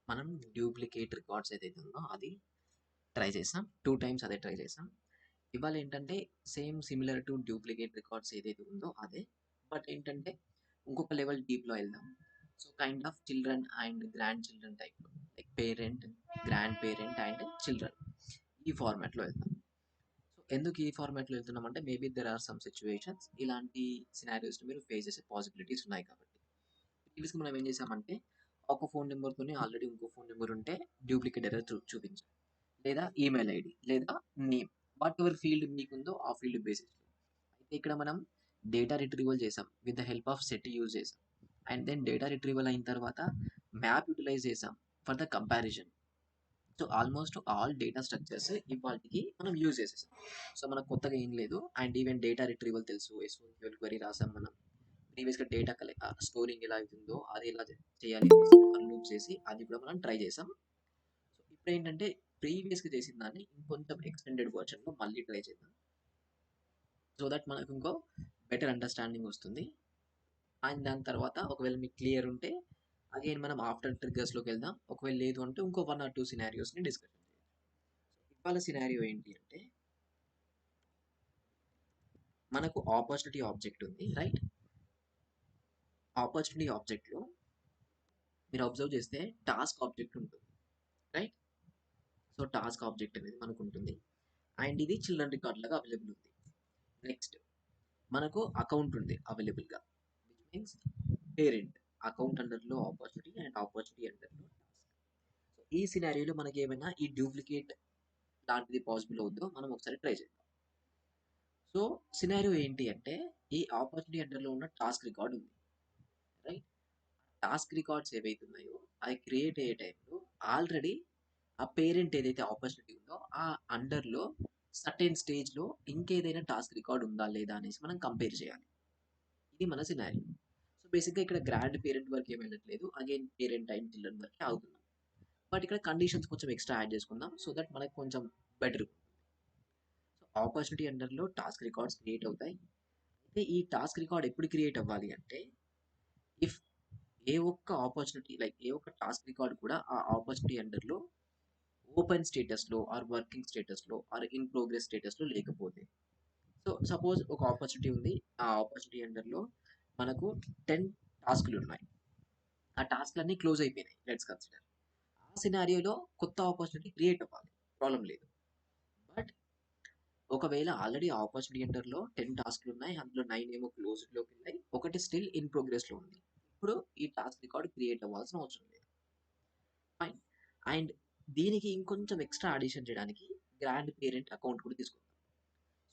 మనం duplicate records ఏదైతే ఉందో అది ట్రై చేసాం. 2 టైమ్స్ అదే ట్రై చేసాం. ఇవాళ ఏంటంటే same similar to duplicate records ఏదైతే ఉందో అదే. బట్ ఏంటంటే ఇంకొక లెవెల్ డీప్‌లో ఎళ్దాం. So, kind of children and grand children టైప్‌లో. Like parent, grand parent and children. ఈ ఫార్మాట్‌లో ఎళ్దాం. సో, ఎందుకు ఈ ఫార్మాట్‌లో ఎళ్తున్నామంటే maybe there are some situations ఇలాంటి సినారియోస్‌ని మీరు ఫేస్ చేసే పాసిబిలిటీస్ ఉన్నాయి కాబట్టి. ప్రీవియస్‌గా మనం ఏం చేసామంటే ఒక ఫోను నంబర్‌తోని ఆల్రెడీ ఇంకో ఫోను నంబర్ ఉంటే డూప్లికేట్ ఎర్రర్ చూపించాం. లేదా ఈమెయిల్ ఐడీ లేదా నేమ్ వాట్ ఎవర్ ఫీల్డ్ మీకుందో ఆ ఫీల్డ్ బేసిస్‌లో. అయితే ఇక్కడ మనం డేటా రిట్రీవల్ చేసాం. With the help of set use చేసాం. అండ్ దెన్ డేటా రిట్రీవల్ అయిన తర్వాత మ్యాప్ యుటిలైజ్ చేసాం for the comparison. So almost all data structures ఇవాళకి మనం యూజ్ చేసేసాం. సో మనకు కొత్తగా ఏం లేదు. అండ్ ఈవెన్ డేటా రిట్రీవల్ తెలుసు. ఎస్క్యూఎల్ క్వెరీ రాసాం మనం. ప్రీవియస్‌గా డేటా స్టోరింగ్ ఎలా అవుతుందో అది ఎలా చేయాలి అనేసి ఫర్ లూప్ చేసి అది కూడా మనం ట్రై చేసాం. సో ఇప్పుడేంటంటే ప్రీవియస్‌గా చేసిన దాన్ని ఇంకొంచెం ఎక్స్టెండెడ్ వర్షన్‌లో మళ్ళీ ట్రై చేద్దాం. సో దట్ మనకు ఇంకో బెటర్ అండర్‌స్టాండింగ్ వస్తుంది. అండ్ దాని తర్వాత ఒకవేళ మీకు క్లియర్ ఉంటే అగైన్ మనం ఆఫ్టర్ ట్రిగ్గర్స్‌లోకి వెళ్దాం. ఒకవేళ లేదు అంటే ఇంకో 1 ఆర్ 2 సినారియోస్‌ని డిస్కషన్ చేద్దాం. ఇవాళ సినారియో ఏంటి అంటే మనకు ఆపర్చునిటీ ఆబ్జెక్ట్ ఉంది. రైట్? ఆపర్చునిటీ ఆబ్జెక్ట్‌లో మీరు అబ్జర్వ్ చేస్తే టాస్క్ ఆబ్జెక్ట్ ఉంటుంది. రైట్? సో టాస్క్ ఆబ్జెక్ట్ అనేది మనకు ఉంటుంది. అండ్ ఇది చిల్డ్రన్ రికార్డ్ లాగా అవైలబుల్ ఉంది. నెక్స్ట్ మనకు అకౌంట్ ఉంది అవైలబుల్‌గా. విచ్ మీన్స్ పేరెంట్ అకౌంట్ అండర్‌లో ఆపర్చునిటీ అండ్ ఆపర్చునిటీ అండర్‌లో టాస్క్. సో ఈ సినారియోలో మనకి ఏమైనా ఈ డూప్లికేట్ లాంటిది పాసిబుల్ అవుద్దో మనం ఒకసారి ట్రై చేద్దాం. సో సినారియో ఏంటి అంటే ఈ ఆపర్చునిటీ అండర్‌లో ఉన్న టాస్క్ రికార్డ్ ఉంది. రైట్? టాస్క్ రికార్డ్స్ ఏవైతే ఉన్నాయో అవి క్రియేట్ అయ్యే టైంలో ఆల్రెడీ ఆ పేరెంట్ ఏదైతే ఆపర్చునిటీ ఉందో ఆ అండర్‌లో సర్టెన్ స్టేజ్‌లో ఇంకేదైనా టాస్క్ రికార్డ్ ఉందా లేదా అనేసి మనం కంపేర్ చేయాలి. ఇది మన సినారియో. సో బేసిక్‌గా ఇక్కడ గ్రాండ్ పేరెంట్ వరకు ఏమి వెళ్ళట్లేదు. అగైన్ పేరెంట్ అండ్ చిల్డ్రన్ వరకే ఆగుతున్నాం. బట్ ఇక్కడ కండిషన్స్ కొంచెం ఎక్స్‌ట్రా యాడ్ చేసుకుందాం. సో దట్ మనకు కొంచెం బెటర్. సో ఆపర్చునిటీ అండర్‌లో టాస్క్ రికార్డ్స్ క్రియేట్ అవుతాయి. అయితే ఈ టాస్క్ రికార్డ్ ఎప్పుడు క్రియేట్ అవ్వాలి అంటే ఇఫ్ ఏ ఒక్క ఆపర్చునిటీ లైక్ ఏ ఒక్క టాస్క్ రికార్డ్ కూడా ఆ ఆపర్చునిటీ అండర్‌లో ఓపెన్ స్టేటస్‌లో ఆర్ వర్కింగ్ స్టేటస్‌లో ఆర్ ఇన్ ప్రోగ్రెస్ స్టేటస్‌లో లేకపోతే. సో సపోజ్ ఒక ఆపర్చునిటీ ఉంది. ఆ ఆపర్చునిటీ అండర్‌లో మనకు 10 టాస్క్‌లు ఉన్నాయి. ఆ టాస్క్‌లన్నీ క్లోజ్ అయిపోయినాయి. Let's consider. ఆ సినారియోలో కొత్త ఆపర్చునిటీ క్రియేట్ అవ్వాలి. ప్రాబ్లమ్ లేదు. బట్ ఒకవేళ ఆల్రెడీ ఆపర్చునిటీ ఎంటర్‌లో 10 టాస్క్‌లు ఉన్నాయి. అందులో 9 ఏమో క్లోజ్డ్‌లోకి వెళ్ళాయి. ఒకటి స్టిల్ ఇన్ ప్రోగ్రెస్‌లో ఉంది. ఇప్పుడు ఈ టాస్క్ రికార్డ్ క్రియేట్ అవ్వాల్సిన అవసరం లేదు. ఫైన్. అండ్ దీనికి ఇంకొంచెం ఎక్స్‌ట్రా అడిషన్ చేయడానికి గ్రాండ్ పేరెంట్ అకౌంట్ కూడా తీసుకుందాం.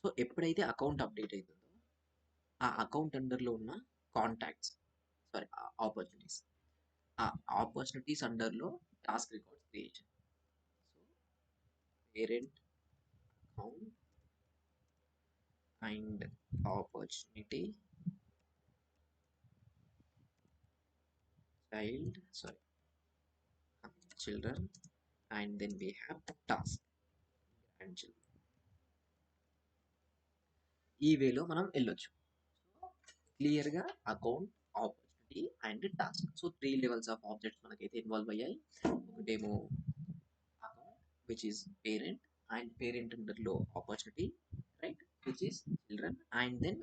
సో ఎప్పుడైతే అకౌంట్ అప్డేట్ అయితుందో ఆ అకౌంట్ అండర్‌లో ఉన్న కాంటాక్ట్స్ సారీ ఆపర్చునిటీస్. ఆ ఆపర్చునిటీస్ అండర్‌లో task records creation. So parent account and opportunity child sorry children and then we have task and children. ఈ వేలో మనం వెళ్ళొచ్చు. క్లియర్గా account opportunity and task. So 3 levels of objects మనకైతే ఇన్వాల్వ్ అయ్యాయి. ఒకటేమో account which is parent and parent అండర్లో opportunity right which is children and then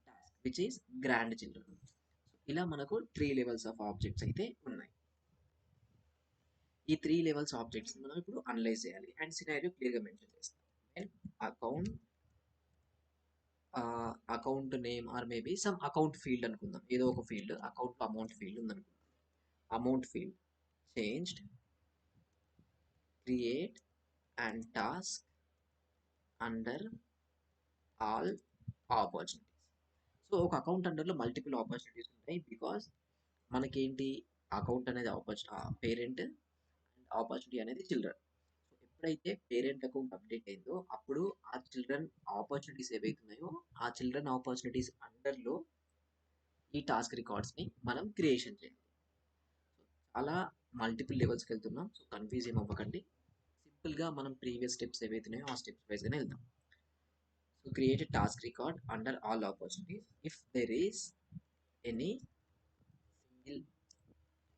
task which is grand children. ఇలా మనకు 3 లెవెల్స్ ఆఫ్ ఆబ్జెక్ట్స్ అయితే ఉన్నాయి. ఈ 3 లెవెల్స్ ఆబ్జెక్ట్స్ మనం ఇప్పుడు అనలైజ్ చేయాలి అండ్ సినారియో క్లియర్‌గా మెన్షన్ చేస్తాం. When account account name or maybe some account field అనుకుందాం. ఏదో ఒక ఫీల్డ్ అకౌంట్ అమౌంట్ ఫీల్డ్ ఉందనుకుందాం. Amount field changed create and task under all opportunities. So ఒక అకౌంట్ అండర్‌లో మల్టిపుల్ ఆపర్చునిటీస్ ఉంటాయి. బికాజ్ మనకేంటి అకౌంట్ అనేది పేరెంట్ అండ్ ఆపర్చునిటీ అనేది children. ఎప్పుడైతే పేరెంట్ అకౌంట్ అప్డేట్ అయిందో అప్పుడు ఆ చిల్డ్రన్ ఆపర్చునిటీస్ ఏవైతే ఉన్నాయో ఆ చిల్డ్రన్ ఆపర్చునిటీస్ అండర్లో ఈ టాస్క్ రికార్డ్స్ని మనం క్రియేషన్ చేయాలి. అలా మల్టిపుల్ లెవెల్స్కి వెళ్తున్నాం. సో కన్ఫ్యూజ్ ఏం అవ్వకండి. సింపుల్గా మనం ప్రీవియస్ స్టెప్స్ ఏవైతే ఉన్నాయో ఆ స్టెప్స్ వైజ్గానే వెళ్దాం. So create a task record under all opportunities if there is any single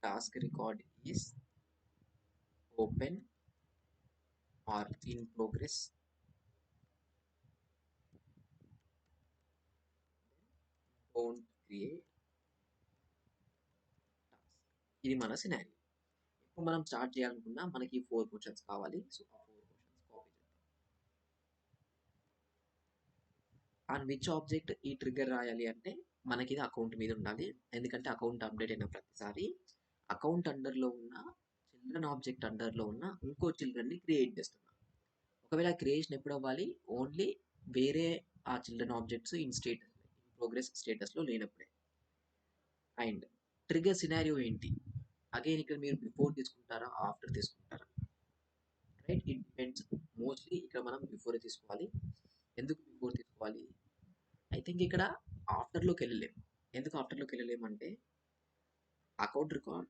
task record is open or in progress, don't create task. ఇది మన సినారియో. ఇప్పుడు మనం స్టార్ట్ చేయాలనుకున్నా మనకి 4 క్వశ్చన్స్ కావాలి. సో ఆ 4 క్వశ్చన్స్ కాపీ చేద్దాం. ఆన్ విచ్ ఆబ్జెక్ట్ ఈ ట్రిగ్గర్ రాయాలి అంటే మనకి ఇది అకౌంట్ మీద ఉండాలి. ఎందుకంటే అకౌంట్ అప్డేట్ అయిన ప్రతిసారి అకౌంట్ అండర్లో ఉన్న చిల్డ్రన్ ఆబ్జెక్ట్ అండర్లో ఉన్న ఇంకో చిల్డ్రన్ని క్రియేట్ చేస్తున్నాం. ఒకవేళ క్రియేషన్ ఎప్పుడు అవ్వాలి? ఓన్లీ వేరే ఆ చిల్డ్రన్ ఆబ్జెక్ట్స్ ఇన్ ప్రోగ్రెస్ స్టేటస్లో లేనప్పుడే. అండ్ ట్రిగ్గర్ సినారియో ఏంటి? అగైన్ ఇక్కడ మీరు బిఫోర్ తీసుకుంటారా, ఆఫ్టర్ తీసుకుంటారా? Right, it depends. మోస్ట్లీ ఇక్కడ మనం బిఫోర్ తీసుకోవాలి. ఎందుకు బిఫోర్ తీసుకోవాలి? ఐ థింక్ ఇక్కడ ఆఫ్టర్లోకి వెళ్ళలేము. ఎందుకు ఆఫ్టర్లోకి వెళ్ళలేము అంటే అకౌంట్ రికార్డ్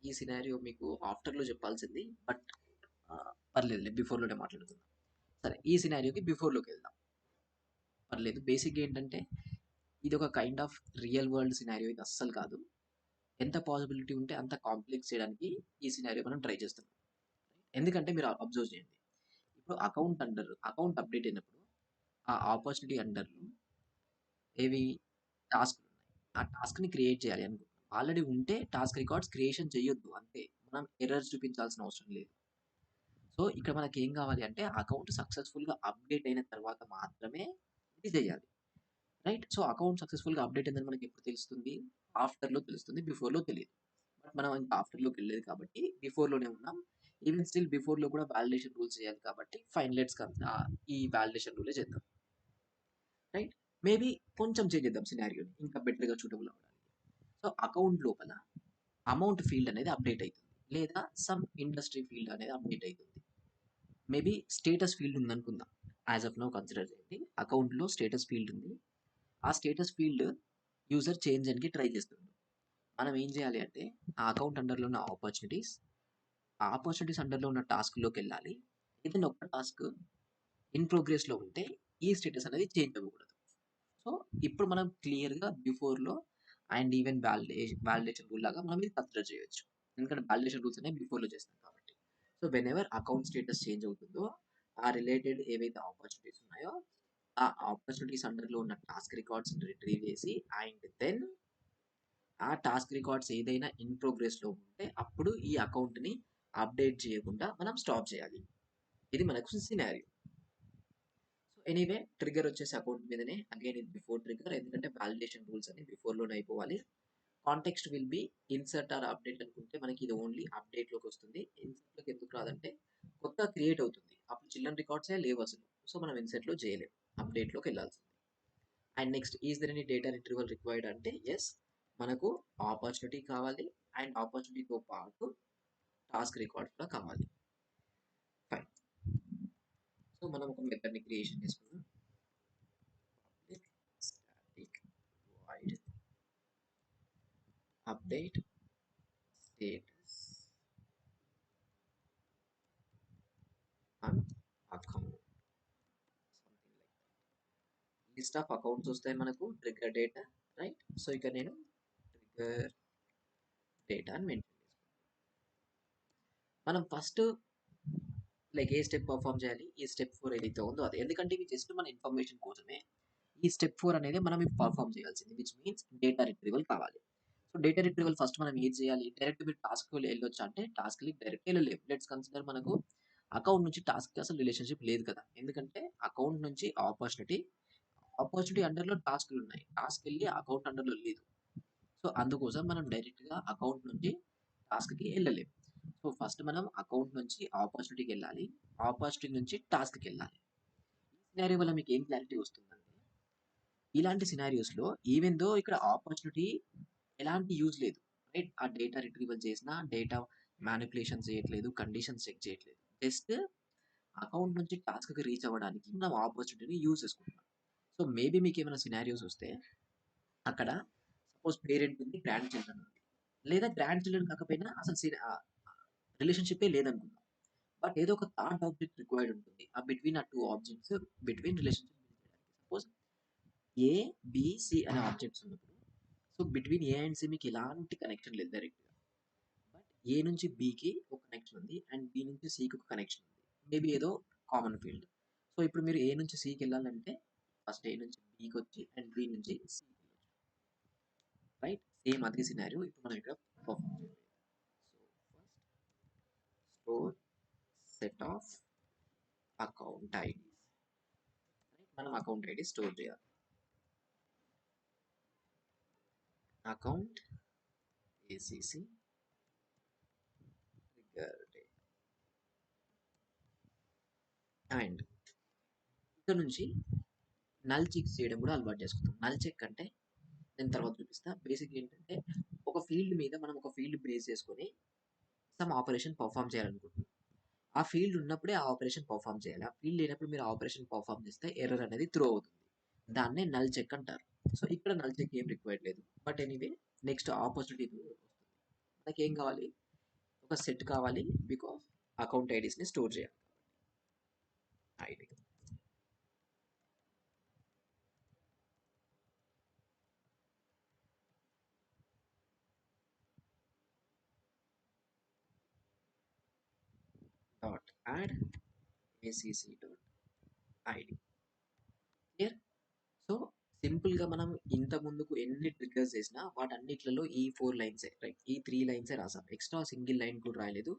ఈ సినారియో మీకు ఆఫ్టర్లో చెప్పాల్సింది, బట్ పర్లేదులే, బిఫోర్లోనే మాట్లాడుకుందాం. సరే, ఈ సినారియోకి బిఫోర్లోకి వెళ్దాం, పర్లేదు. బేసిక్గా ఏంటంటే ఇది ఒక kind of real world scenario, ఇది అస్సలు కాదు. ఎంత పాసిబిలిటీ ఉంటే అంత కాంప్లెక్స్ చేయడానికి ఈ సినారియో మనం ట్రై చేస్తున్నాం. ఎందుకంటే మీరు అబ్జర్వ్ చేయండి, ఇప్పుడు అకౌంట్ అప్డేట్ అయినప్పుడు ఆ ఆపర్చునిటీ అండర్లో ఏవి టాస్క్లు ఉన్నాయి. ఆ టాస్క్ని క్రియేట్ చేయాలి అనుకుంటున్నాం. ఆల్రెడీ ఉంటే టాస్క్ రికార్డ్స్ క్రియేషన్ చేయొద్దు, అంతే. మనం ఎర్రర్స్ చూపించాల్సిన అవసరం లేదు. సో ఇక్కడ మనకి ఏం కావాలి అంటే అకౌంట్ సక్సెస్ఫుల్గా అప్డేట్ అయిన తర్వాత మాత్రమే ఇది చేయాలి. రైట్, సో అకౌంట్ సక్సెస్ఫుల్గా అప్డేట్ అయిందని మనకి ఎప్పుడు తెలుస్తుంది? ఆఫ్టర్లో తెలుస్తుంది, బిఫోర్లో తెలియదు. బట్ మనం ఇంకా ఆఫ్టర్లోకి వెళ్ళలేదు కాబట్టి బిఫోర్లోనే ఉన్నాం. ఈవెన్ స్టిల్ బిఫోర్లో కూడా వ్యాలిడేషన్ రూల్స్ చేయాలి కాబట్టి ఫైన్, లెట్స్ ఈ వ్యాలిడేషన్ రూలే చేద్దాం. రైట్, మేబీ కొంచెం చేంజ్ చేద్దాం సినారియోని ఇంకా బెటర్గా సూటబుల్ అవ్వడానికి. సో అకౌంట్ లోపల అమౌంట్ ఫీల్డ్ అనేది అప్డేట్ అవుతుంది, లేదా సమ్ ఇండస్ట్రీ ఫీల్డ్ అనేది అప్డేట్ అవుతుంది. మేబీ స్టేటస్ ఫీల్డ్ ఉంది అనుకుందాం. యాజ్ ఆఫ్ నౌ కన్సిడర్ చేయండి, అకౌంట్లో స్టేటస్ ఫీల్డ్ ఉంది. ఆ స్టేటస్ ఫీల్డ్ యూజర్ చేంజ్ చేయడానికి ట్రై చేస్తుంది. మనం ఏం చేయాలి అంటే ఆ అకౌంట్ అండర్లో ఉన్న ఆపర్చునిటీస్ అండర్లో ఉన్న టాస్క్లోకి వెళ్ళాలి. ఏదైనా ఒక టాస్క్ ఇన్ ప్రోగ్రెస్లో ఉంటే ఈ స్టేటస్ అనేది చేంజ్ అవ్వకూడదు. సో ఇప్పుడు మనం క్లియర్గా బిఫోర్లో అండ్ ఈవెన్ వ్యాలిడేషన్ రూల్ లాగా మనం ఇది కన్సిడర్ చేయొచ్చు. ఎందుకంటే వ్యాలిడేషన్ రూల్స్ అనేవి బిఫోర్లో చేస్తాం కాబట్టి. So when ever account status change అవుతుందో ఆ రిలేటెడ్ ఏవైతే ఆపర్చునిటీస్ ఉన్నాయో ఆ ఆపర్చునిటీస్ అండర్లో ఉన్న టాస్క్ రికార్డ్స్ రిట్రీవ్ చేసి అండ్ దెన్ ఆ టాస్క్ రికార్డ్స్ ఏదైనా ఇన్ ప్రోగ్రెస్లో ఉంటే అప్పుడు ఈ అకౌంట్ని అప్డేట్ చేయకుండా మనం స్టాప్ చేయాలి. ఇది మనకు సినారియో. సో ఎనీవే, ట్రిగ్గర్ వచ్చేసి అకౌంట్ మీదనే. అగైన్ ఇది బిఫోర్ ట్రిగ్గర్, ఎందుకంటే వ్యాలిడేషన్ రూల్స్ అని బిఫోర్లోనే అయిపోవాలి. Context will be insert or update అనుకుంటే మనకి ఇది ఓన్లీ అప్డేట్లోకి వస్తుంది. ఇన్సర్ట్లోకి ఎందుకు రాదంటే కొత్త క్రియేట్ అవుతుంది, అప్పుడు చిల్డ్రన్ రికార్డ్సే లేవు అసలు. సో మనం ఇన్సర్ట్లో చేయలేము, అప్డేట్లోకి వెళ్ళాల్సింది. And next, is there any data retrieval required అంటే ఎస్, మనకు ఆపర్చునిటీ కావాలి అండ్ ఆపర్చునిటీతో పాటు టాస్క్ రికార్డ్ కూడా కావాలి. ఫైన్, సో మనం ఒక మెథడ్ని క్రియేషన్ చేసుకున్నాం. Public static void update status on account, something like that. List of accounts వస్తాయి మనకు, ట్రిగ్గర్ డేటా. రైట్, సో ఇక నేను ట్రిగ్గర్ డేటా అని మెన్షన్ చేసుకుంటాను. మనం ఫస్ట్ లైక్ ఏ స్టెప్ పర్ఫామ్ చేయాలి? ఈ స్టెప్ 4 ఏదైతే ఉందో అది. ఎందుకంటే ఇవి జస్ట్ మన ఇన్ఫర్మేషన్ కోసమే. ఈ స్టెప్ 4 అనేది మనం పర్ఫామ్ చేయాల్సింది, విచ్ మీన్స్ డేటా రిట్రీవల్ కావాలి. సో డేటా రిట్రీవల్ ఫస్ట్ మనం ఏం చేయాలి? డైరెక్ట్ మీరు టాస్క్ వెళ్ళొచ్చు అంటే టాస్క్కి డైరెక్ట్ వెళ్ళలేము. లెట్స్ కన్సిడర్ మనకు అకౌంట్ నుంచి టాస్క్కి అసలు రిలేషన్షిప్ లేదు కదా, ఎందుకంటే అకౌంట్ నుంచి ఆపర్చునిటీ అండర్లో టాస్క్లు ఉన్నాయి, టాస్క్ వెళ్ళి అకౌంట్ అండర్లో లేదు. సో అందుకోసం మనం డైరెక్ట్గా అకౌంట్ నుంచి టాస్క్కి వెళ్ళలేము. సో ఫస్ట్ మనం అకౌంట్ నుంచి ఆపర్చునిటీకి వెళ్ళాలి, ఆపర్చునిటీ నుంచి టాస్క్కి వెళ్ళాలి. ఈ సినారియో వల్ల మీకు ఏం క్లారిటీ వస్తుందంటే, ఇలాంటి సినారియోస్లో ఈవెన్ దో ఇక్కడ ఆపర్చునిటీ ఎలాంటి యూజ్ లేదు. రైట్, ఆ డేటా రిట్రీవల్ చేసిన డేటా మ్యానిపులేషన్ చేయట్లేదు, కండిషన్స్ చెక్ చేయట్లేదు, జస్ట్ అకౌంట్ నుంచి టాస్క్కి రీచ్ అవ్వడానికి మనం ఆపర్చునిటీని యూజ్ చేసుకుంటున్నాం. సో మేబీ మీకు ఏమైనా సినారియోస్ వస్తే అక్కడ సపోజ్ పేరెంట్ ఉంది, గ్రాండ్ చిల్డ్రన్ ఉంది, లేదా గ్రాండ్ చిల్డ్రన్ కాకపోయినా అసలు రిలేషన్షిప్పే లేదనుకుందాం. బట్ ఏదో ఒక థర్డ్ ఆబ్జెక్ట్ రిక్వైర్డ్ ఉంటుంది ఆ బిట్వీన్ ఆ two objects, between relationship build చేయడానికి. సపోజ్ ఏ బిసి అనే ఆబ్జెక్ట్స్ ఉన్నప్పుడు, so between A and C మీకు ఎలాంటి కనెక్షన్ లేదు డైరెక్ట్గా. ఏ నుంచి బికి ఒక కనెక్షన్ ఉంది అండ్ బి నుంచి సికి ఒక కనెక్షన్ ఉంది. మేబీ ఏదో కామన్ ఫీల్డ్. సో ఇప్పుడు మీరు ఏ నుంచి సికి వెళ్ళాలంటే ఫస్ట్ ఏ నుంచి బికి వచ్చి అండ్ బి నుంచి సికి వెళ్ళొచ్చు. రైట్, సేమ్ అదే సినారియో ఇప్పుడు మనం ఇక్కడ పర్ఫామ్ చేయాలి. So first store set of account IDs. మనం అకౌంట్ ఐడి స్టోర్ చేయాలి. అకౌంట్ ఏసీసీ ట్రిగ్గర్ అండ్ ఇక్కడ నుంచి నల్ చెక్ చేయడం కూడా అలవాటు చేసుకుంటాం. నల్ చెక్ అంటే నేను తర్వాత చూపిస్తా. బేసిక్ ఏంటంటే ఒక ఫీల్డ్ మీద మనం ఒక ఫీల్డ్ బేస్ చేసుకొని సమ్ ఆపరేషన్ పర్ఫామ్ చేయాలనుకుంటున్నాం. ఆ ఫీల్డ్ ఉన్నప్పుడే ఆ ఆపరేషన్ పర్ఫామ్ చేయాలి. ఆ ఫీల్డ్ లేనప్పుడు మీరు ఆపరేషన్ పర్ఫామ్ చేస్తే ఎర్రర్ అనేది త్రో అవుతుంది. దాన్నే నల్ చెక్ అంటారు. సో ఇక్కడ నల్ చెక్ ఏం రిక్వైర్డ్ లేదు. బట్ ఎనీవే నెక్స్ట్ ఆపర్చునిటీ వస్తుంది. మనకి ఏం కావాలి, ఒక సెట్ కావాలి. బికాస్ అకౌంట్ ఐడీస్ని స్టోర్ చేయాలి. ID dot add ACC dot ID. Clear. So సింపుల్గా మనం ఇంత ముందుకు ఎన్ని ట్రిగ్గర్స్ చేసినా వాటన్నిట్లలో ఈ 4 లైన్సే, రైట్, ఈ 3 లైన్సే రాసాం. ఎక్స్ట్రా సింగిల్ లైన్ కూడా రాయలేదు.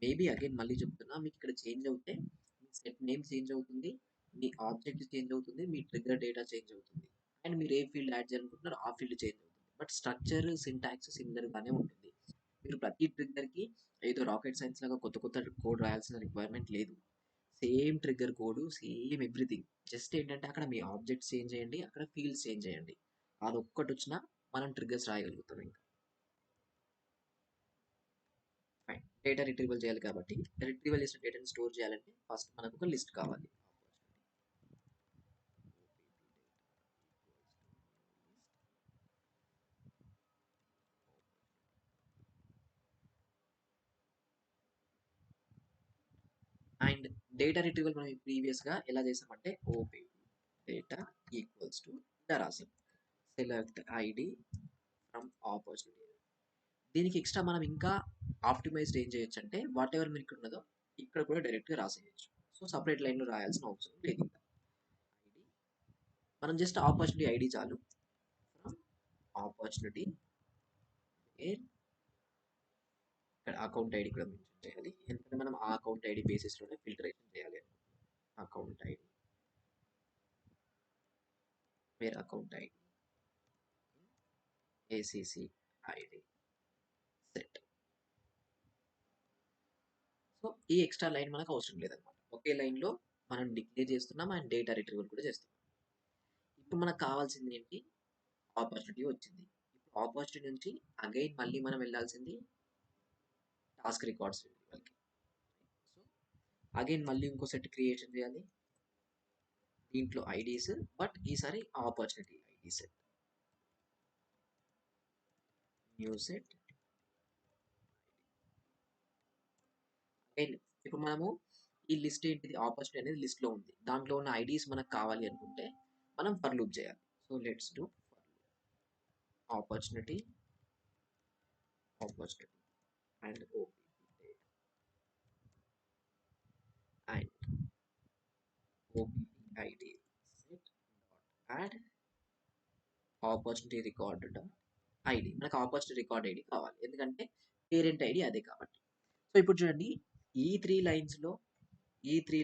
మేబీ అగైన్ మళ్ళీ చెప్తున్నా, మీకు ఇక్కడ చేంజ్ అవుతే మీ సెట్ నేమ్ చేంజ్ అవుతుంది, మీ ఆబ్జెక్ట్ చేంజ్ అవుతుంది, మీ ట్రిగ్గర్ డేటా చేంజ్ అవుతుంది, అండ్ మీరు ఏ ఫీల్డ్ యాడ్ చేయాలనుకుంటున్నారో ఆ ఫీల్డ్ చేంజ్ అవుతుంది. బట్ స్ట్రక్చర్ సింటాక్స్ సిమిలర్గానే ఉంటుంది. మీరు ప్రతి ట్రిగ్గర్కి ఏదో రాకెట్ సైన్స్ లాగా కొత్త కొత్త కోడ్ రాయాల్సిన రిక్వైర్మెంట్ లేదు. Same trigger code, same everything. Just ఏంటంటే అక్కడ మీ ఆబ్జెక్ట్స్ చేంజ్ చేయండి, అక్కడ ఫీల్డ్స్ చేంజ్ చేయండి. అదొక్కటి వచ్చినా మనం ట్రిగ్గర్స్ రాయగలుగుతాం. ఇంకా ఫైన్. డేటా రిట్రీవల్ చేయాలి కాబట్టి రిట్రీవల్ చేసిన డేటాని స్టోర్ చేయాలంటే ఫస్ట్ మనకు ఒక లిస్ట్ కావాలి. అండ్ డేటా రిట్రీవల్ మనం ప్రీవియస్గా ఎలా చేసామంటే ఓపీ డేటా ఈక్వల్స్ టు ఇలా రాసాం. Select ID from opportunity. దీనికి ఎక్స్ట్రా మనం ఇంకా ఆప్టిమైజ్డ్ ఏం చేయొచ్చు అంటే వాట్ ఎవర్ మీకు ఉన్నదో ఇక్కడ కూడా డైరెక్ట్గా రాసేయచ్చు. సో సపరేట్ లైన్లో రాయాల్సిన అవసరం లేదు. ఇంకా ఐడి మనం జస్ట్ ఆపర్చునిటీ ఐడి చాలు. ఫ్రమ్ ఆపర్చునిటీ ఇక్కడ అకౌంట్ ఐడి కూడా మెన్షన్ చేయాలి. ఎందుకంటే మనం ఆ అకౌంట్ ఐడి బేసిస్లోనే ఫిల్టరేషన్ చేయాలి. Account ID where account ID ACC ID set. So ఈ ఎక్స్ట్రా లైన్ మనకు అవసరం లేదనమాట. ఒకే లైన్లో మనం డిక్లేర్ చేస్తున్నాం అండ్ డేటా రిట్రీవల్ కూడా చేస్తున్నాం. ఇప్పుడు మనకు కావాల్సింది ఏంటి, ఆపర్చునిటీ వచ్చింది. ఇప్పుడు ఆపర్చునిటీ నుంచి అగైన్ మళ్ళీ మనం వెళ్ళాల్సింది టాస్క్ రికార్డ్స్ రిట్రీవల్కి. సో అగైన్ మళ్ళీ ఇంకో సెట్ క్రియేషన్ చేయాలి. దీంట్లో ఐడీస్, బట్ ఈసారి opportunity ID set, new set. Again ఇప్పుడు మనము ఈ లిస్ట్ ఏంటిది, ఆపర్చునిటీ అనేది లిస్ట్లో ఉంది. దాంట్లో ఉన్న ఐడీస్ మనకు కావాలి అనుకుంటే మనం ఫర్ లూప్ చేయాలి. So let's do opportunity and OP and OP ID set dot add opportunity record dot ID. మనకు ఆపర్చునిటీ రికార్డ్ ఐడి కావాలి, ఎందుకంటే పేరెంట్ ఐడి అదే కాబట్టి. సో ఇప్పుడు చూడండి, ఈ త్రీ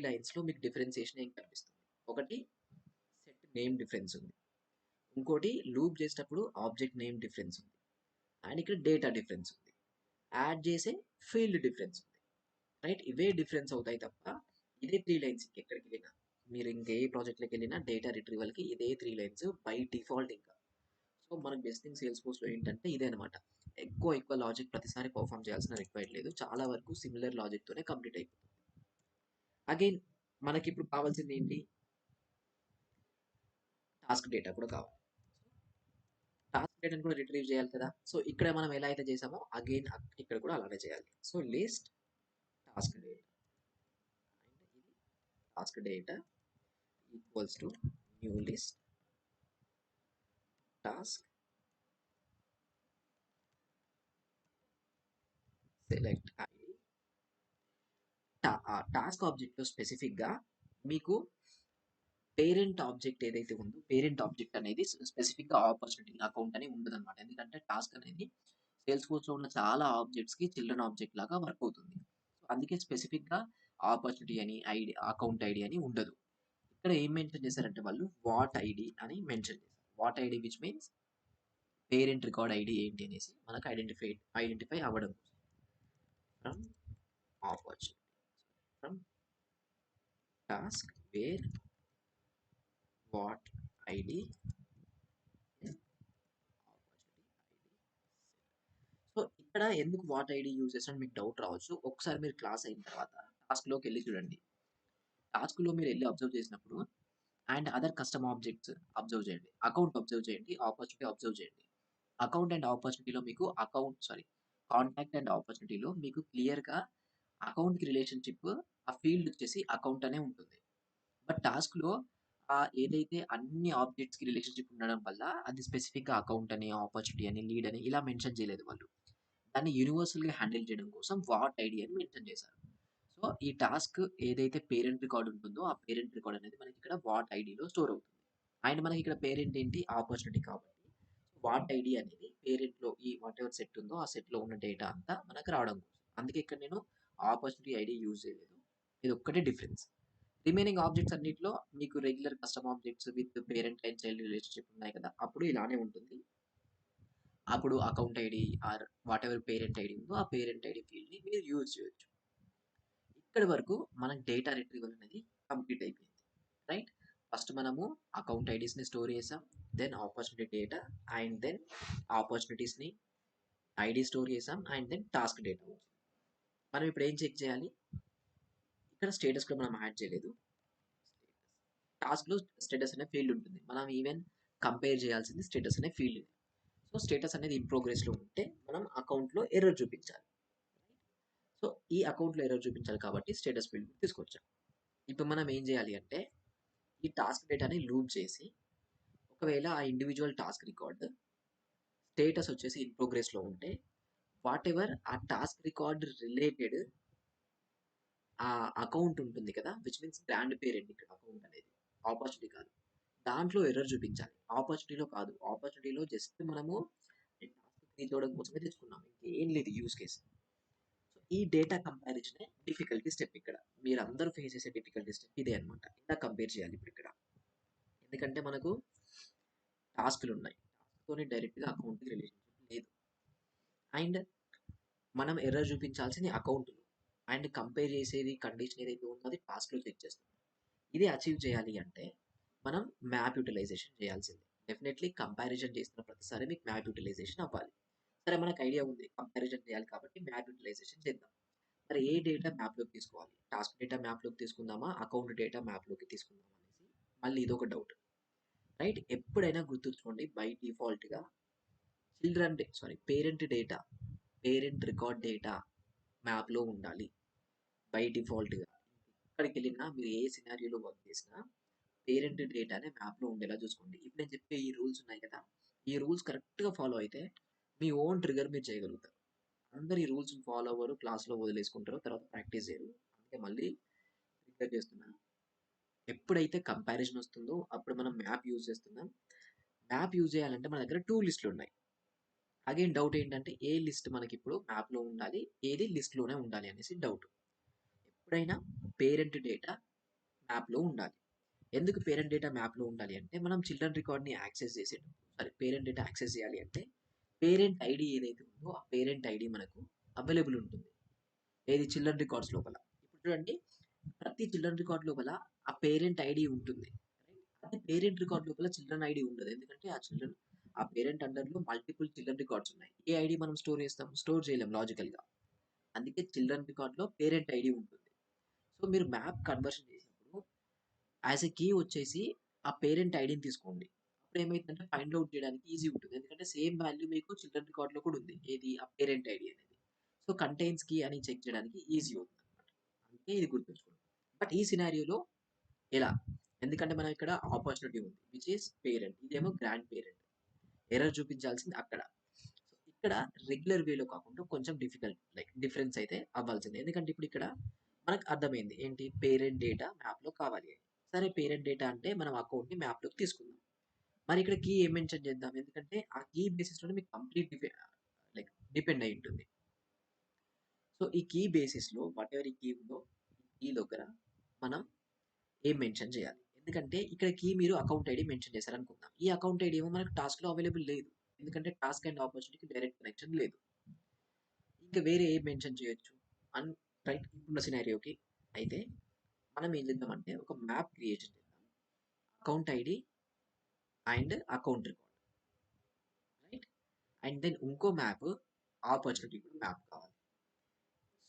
లైన్స్లో మీకు డిఫరెన్సియేషన్ ఏం కనిపిస్తుంది. ఒకటి సెట్ నేమ్ డిఫరెన్స్ ఉంది, ఇంకోటి లూప్ చేసేటప్పుడు ఆబ్జెక్ట్ నేమ్ డిఫరెన్స్ ఉంది, అండ్ ఇక్కడ డేటా డిఫరెన్స్ ఉంది, యాడ్ చేసే ఫీల్డ్ డిఫరెన్స్ ఉంది. రైట్, ఇవే డిఫరెన్స్ అవుతాయి తప్ప ఇదే త్రీ లైన్స్ ఎక్కడికి వెళ్ళినా, మీరు ఇంకే ప్రాజెక్ట్లోకి వెళ్ళినా డేటా రిట్రీవల్కి ఇదే త్రీ లైన్స్ బై డిఫాల్ట్. ఇంకా సో మనకు బెస్ట్ థింగ్ సేల్స్ ఫోర్స్లో ఏంటంటే ఇదే అనమాట. ఎక్కువ లాజిక్ ప్రతిసారి పర్ఫామ్ చేయాల్సిన రిక్వైర్డ్ లేదు. చాలా వరకు సిమిలర్ లాజిక్తోనే కంప్లీట్ అయిపోతుంది. అగైన్ మనకి ఇప్పుడు కావాల్సింది ఏంటి, టాస్క్ డేటా కూడా కావాలి. టాస్క్ డేటాను కూడా రిట్రీవ్ చేయాలి కదా. సో ఇక్కడ మనం ఎలా అయితే చేసామో అగైన్ ఇక్కడ కూడా అలానే చేయాలి. So list task data and ఇది task data equals to new list task select ID. Task ఆబ్జెక్ట్లో స్పెసిఫిక్గా మీకు పేరెంట్ ఆబ్జెక్ట్ ఏదైతే ఉందో పేరెంట్ ఆబ్జెక్ట్ అనేది స్పెసిఫిక్గా ఆపర్చునిటీ అకౌంట్ అని ఉండదు అనమాట. ఎందుకంటే టాస్క్ అనేది సేల్స్ ఫోర్స్లో ఉన్న చాలా ఆబ్జెక్ట్స్కి చిల్డ్రన్ ఆబ్జెక్ట్ లాగా వర్క్ అవుతుంది. సో అందుకే స్పెసిఫిక్గా ఆపర్చునిటీ అని ఐడి అకౌంట్ ఐడి అని ఉండదు. ఇక్కడ ఏం మెన్షన్ చేశారంటే వాళ్ళు వాట్ ఐడి అని మెన్షన్ చేశారు. What ID which means parent record ID ఏంటి అనేసి మనకు ఐడెంటిఫై అవ్వడం from opportunity from task where what ID so ఇక్కడ ఎందుకు వాట్ ఐడి యూజ్ చేస్తారని మీకు డౌట్ రావచ్చు. ఒకసారి మీరు క్లాస్ అయిన తర్వాత టాస్క్లోకి వెళ్ళి చూడండి. టాస్క్లో మీరు వెళ్ళి అబ్జర్వ్ చేసినప్పుడు and other custom objects observe చేయండి. అకౌంట్ అబ్జర్వ్ చేయండి. ఆపర్చునిటీ అబ్జర్వ్ చేయండి. అకౌంట్ అండ్ ఆపర్చునిటీలో మీకు కాంటాక్ట్ అండ్ ఆపర్చునిటీలో మీకు క్లియర్‌గా అకౌంట్‌కి రిలేషన్‌షిప్ ఆ ఫీల్డ్ వచ్చేసి అకౌంట్ అనే ఉంటుంది. బట్ టాస్క్‌లో ఏదైతే అన్ని ఆబ్జెక్ట్స్‌కి రిలేషన్‌షిప్ ఉండడం వల్ల అది స్పెసిఫిక్‌గా అకౌంట్ అని, ఆపర్చునిటీ అని, లీడ్ అని ఇలా మెన్షన్ చేయలేదు వాళ్ళు. దాన్ని యూనివర్సల్‌గా హ్యాండిల్ చేయడం కోసం వాట్ ఐడి అని మెన్షన్ చేశారు. సో, ఈ టాస్క్ ఏదైతే పేరెంట్ రికార్డ్ ఉంటుందో, ఆ పేరెంట్ రికార్డ్ అనేది మనకి ఇక్కడ వాట్ ఐడిలో స్టోర్ అవుతుంది. అండ్ మనకి ఇక్కడ పేరెంట్ ఏంటి? ఆపర్చునిటీ కాబట్టి వాట్ ఐడి అనేది పేరెంట్‌లో ఈ వాటెవర్ సెట్ ఉందో, ఆ సెట్‌లో ఉన్న డేటా అంతా మనకు రావడం కోసం. అందుకే ఇక్కడ నేను ఆపర్చునిటీ ఐడి యూజ్ చేయలేదు. ఇదొక్కటే డిఫరెన్స్. రిమైనింగ్ ఆబ్జెక్ట్స్ అన్నిట్లో మీకు regular custom objects with parent and child relationship ఉన్నాయి కదా! అప్పుడు ఇలానే ఉంటుంది. అప్పుడు account ID or whatever parent ID ఉందో, ఆ పేరెంట్ ఐడి ఫీల్డ్‌ని మీరు యూజ్ చేయొచ్చు. ఇక్కడి వరకు మనకు డేటా రిట్రీవల్ అనేది కంప్లీట్ అయిపోయింది. రైట్? ఫస్ట్ మనము అకౌంట్ ఐడీస్‌ని స్టోర్ చేసాం. Then opportunity data and then ఆపర్చునిటీస్‌ని ఐడీ స్టోర్ చేసాం అండ్ దెన్ టాస్క్ డేటా. మనం ఇప్పుడు ఏం చెక్ చేయాలి? ఇక్కడ స్టేటస్ కూడా మనం యాడ్ చేయలేదు. టాస్క్‌లో స్టేటస్ అనే ఫీల్డ్ ఉంటుంది. మనం ఈవెన్ కంపేర్ చేయాల్సింది స్టేటస్ అనే ఫీల్డ్. సో, స్టేటస్ అనేది ఇన్ ప్రోగ్రెస్‌లో ఉంటే మనం అకౌంట్‌లో ఎర్రర్ చూపించాలి. సో, ఈ అకౌంట్‌లో ఎర్రర్ చూపించాలి కాబట్టి స్టేటస్ ఫీల్డ్ తీసుకొచ్చాం. ఇప్పుడు మనం ఏం చేయాలి అంటే ఈ టాస్క్ డేటాని లూప్ చేసి ఒకవేళ ఆ ఇండివిజువల్ టాస్క్ రికార్డ్ స్టేటస్ వచ్చేసి ఇన్ ప్రోగ్రెస్‌లో ఉంటే వాటెవర్ ఆ టాస్క్ రికార్డ్ రిలేటెడ్ ఆ అకౌంట్ ఉంటుంది కదా! విచ్ మీన్స్ బ్రాండ్ పేరెంట్ ఇక్కడ అకౌంట్ అనేది. ఆపర్చునిటీ కాదు. దాంట్లో ఎర్రర్ చూపించాలి. ఆపర్చునిటీలో కాదు. ఆపర్చునిటీలో జస్ట్ మనము టాస్క్ రీచ్ అవ్వడం కోసమే తెచ్చుకున్నాం. ఇంకేం లేదు యూజ్ కేస్. సో, ఈ డేటా కంపారిజనే డిఫికల్టీ స్టెప్ ఇక్కడ. మీరందరూ ఫేస్ చేసే డిఫికల్టీ స్టెప్ ఇదే అన్నమాట. ఇలా కంపేర్ చేయాలి ఇప్పుడు ఇక్కడ. ఎందుకంటే మనకు టాస్క్‌లున్నాయి. టాస్క్‌తోని డైరెక్ట్‌గా అకౌంట్‌కి రిలేషన్‌షిప్ లేదు. అండ్ మనం ఎర్రర్ చూపించాల్సింది అకౌంట్‌లో. అండ్ కంపేర్ చేసేది కండిషన్ ఏదైతే ఉందో అది టాస్క్‌లో చెక్ చేస్తాం. ఇది అచీవ్ చేయాలి అంటే మనం మ్యాప్ యుటిలైజేషన్ చేయాల్సిందే. డెఫినెట్‌లీ కంపారిజన్ చేస్తున్న ప్రతిసారి మీకు మ్యాప్ యుటిలైజేషన్ అవ్వాలి. సరే మనకు ఐడియా ఉంది. కంపారిజన్ చేయాలి కాబట్టి మ్యాప్ యుటిలైజేషన్ చేద్దాం. మరి ఏ డేటా మ్యాప్‌లోకి తీసుకోవాలి? టాస్క్ డేటా మ్యాప్‌లోకి తీసుకుందామా? అకౌంట్ డేటా మ్యాప్‌లోకి తీసుకుందామా అనేసి మళ్ళీ ఇదొక డౌట్. రైట్? ఎప్పుడైనా గుర్తుంచుకోండి బై డిఫాల్ట్‌గా parent data, parent record data మ్యాప్‌లో ఉండాలి. బై డిఫాల్ట్‌గా. ఎక్కడికెళ్ళినా మీరు ఏ సినారియోలో వర్క్ చేసినా పేరెంట్ డేటానే మ్యాప్‌లో ఉండేలా చూసుకోండి. ఇప్పుడు నేను చెప్పే ఈ రూల్స్ ఉన్నాయి కదా! ఈ రూల్స్ కరెక్ట్‌గా ఫాలో అయితే మీ ఓన్ ట్రిగ్గర్ మీరు చేయగలుగుతారు. అందరూ ఈ రూల్స్‌ని ఫాలో అవ్వరు. క్లాస్‌లో వదిలేసుకుంటారు. తర్వాత ప్రాక్టీస్ చేయరు. అందుకే మళ్ళీ రిపీట్ చేస్తున్నా. ఎప్పుడైతే కంపారిజన్ వస్తుందో అప్పుడు మనం మ్యాప్ యూజ్ చేస్తున్నాం. మ్యాప్ యూజ్ చేయాలంటే మన దగ్గర 2 లిస్ట్‌లున్నాయి. అగైన్ డౌట్ ఏంటంటే ఏ లిస్ట్ మనకిప్పుడు మ్యాప్‌లో ఉండాలి? ఏది లిస్ట్‌లోనే ఉండాలి అనేసి డౌట్. ఎప్పుడైనా పేరెంట్ డేటా మ్యాప్‌లో ఉండాలి. ఎందుకు పేరెంట్ డేటా మ్యాప్‌లో ఉండాలి అంటే మనం చిల్డ్రన్ రికార్డ్‌ని యాక్సెస్ చేసేటప్పుడు పేరెంట్ డేటా యాక్సెస్ చేయాలి అంటే పేరెంట్ ఐడీ ఏదైతే ఉందో ఆ పేరెంట్ ఐడీ మనకు అవైలబుల్ ఉంటుంది. ఏది చిల్డ్రన్ రికార్డ్స్ లోపల. ఇప్పుడు చూడండి ప్రతి చిల్డ్రన్ రికార్డ్ లోపల ఆ పేరెంట్ ఐడీ ఉంటుంది. అదే పేరెంట్ రికార్డ్ లోపల చిల్డ్రన్ ఐడీ ఉండదు. ఎందుకంటే ఆ పేరెంట్ అండర్‌లో మల్టిపుల్ చిల్డ్రన్ రికార్డ్స్ ఉన్నాయి. ఏ ఐడీ మనం స్టోర్ చేస్తాం? స్టోర్ చేయలేం లాజికల్‌గా. అందుకే చిల్డ్రన్ రికార్డ్‌లో పేరెంట్ ఐడీ ఉంటుంది. సో, మీరు మ్యాప్ కన్వర్షన్ చేసినప్పుడు యాస్ ఎ కీ వచ్చేసి ఆ పేరెంట్ ఐడీని తీసుకోండి. అప్పుడు ఏమైతుందంటే ఫైండ్ ఔట్ చేయడానికి ఈజీ ఉంటుంది. ఎందుకంటే సేమ్ వాల్యూ మీకు చిల్డ్రన్ రికార్డ్‌లో కూడా ఉంది. ఏది? ఆ పేరెంట్ ఐడీ అనేది. సో, కంటైన్స్ కీ అని చెక్ చేయడానికి ఈజీ అవుతుందన్నమాట. అందుకే ఇది గుర్తుంచుకోండి. బట్ ఈ సినారియోలో ఎలా? ఎందుకంటే మనం ఇక్కడ ఆపర్చునిటీ ఉంది. Which is parent. ఇదేమో గ్రాండ్ పేరెంట్. ఎర్రర్ చూపించాల్సింది అక్కడ. సో, ఇక్కడ రెగ్యులర్ వేలో కాకుండా కొంచెం డిఫరెన్స్ అయితే అవ్వాల్సింది. ఎందుకంటే ఇప్పుడు ఇక్కడ మనకు అర్థమైంది ఏంటి, పేరెంట్ డేటా మ్యాప్లో కావాలి అని. సరే, పేరెంట్ డేటా అంటే మనం అకౌంట్ని మ్యాప్లోకి తీసుకుందాం. మరి ఇక్కడ కీ ఏం మెన్షన్ చేద్దాం, ఎందుకంటే ఆ కీ బేసిస్లోనే మీకు కంప్లీట్ డిపెండ్ అయి ఉంటుంది. సో ఈ కీ బేసిస్లో వాట్ ఎవర్ ఈ కీ ఉందో ఈ దగ్గర మనం ఏం మెన్షన్ చేయాలి, ఎందుకంటే ఇక్కడ కీ మీరు అకౌంట్ ఐడి మెన్షన్ చేశారనుకుందాం. ఈ అకౌంట్ ఐడి ఏమో మనకు టాస్క్లో అవైలబుల్ లేదు, ఎందుకంటే టాస్క్ అండ్ ఆపర్చునిటీకి డైరెక్ట్ కనెక్షన్ లేదు. ఇంకా వేరే ఏం మెన్షన్ చేయొచ్చు అన్ రైట్ ఇప్పుడున్న సినారియోకి అయితే మనం ఏం చేద్దామంటే ఒక మ్యాప్ క్రియేట్ చేద్దాం, account ID and account record, right. And then ఇంకో మ్యాప్ ఆపర్చునిటీ కూడా మ్యాప్ కావాలి.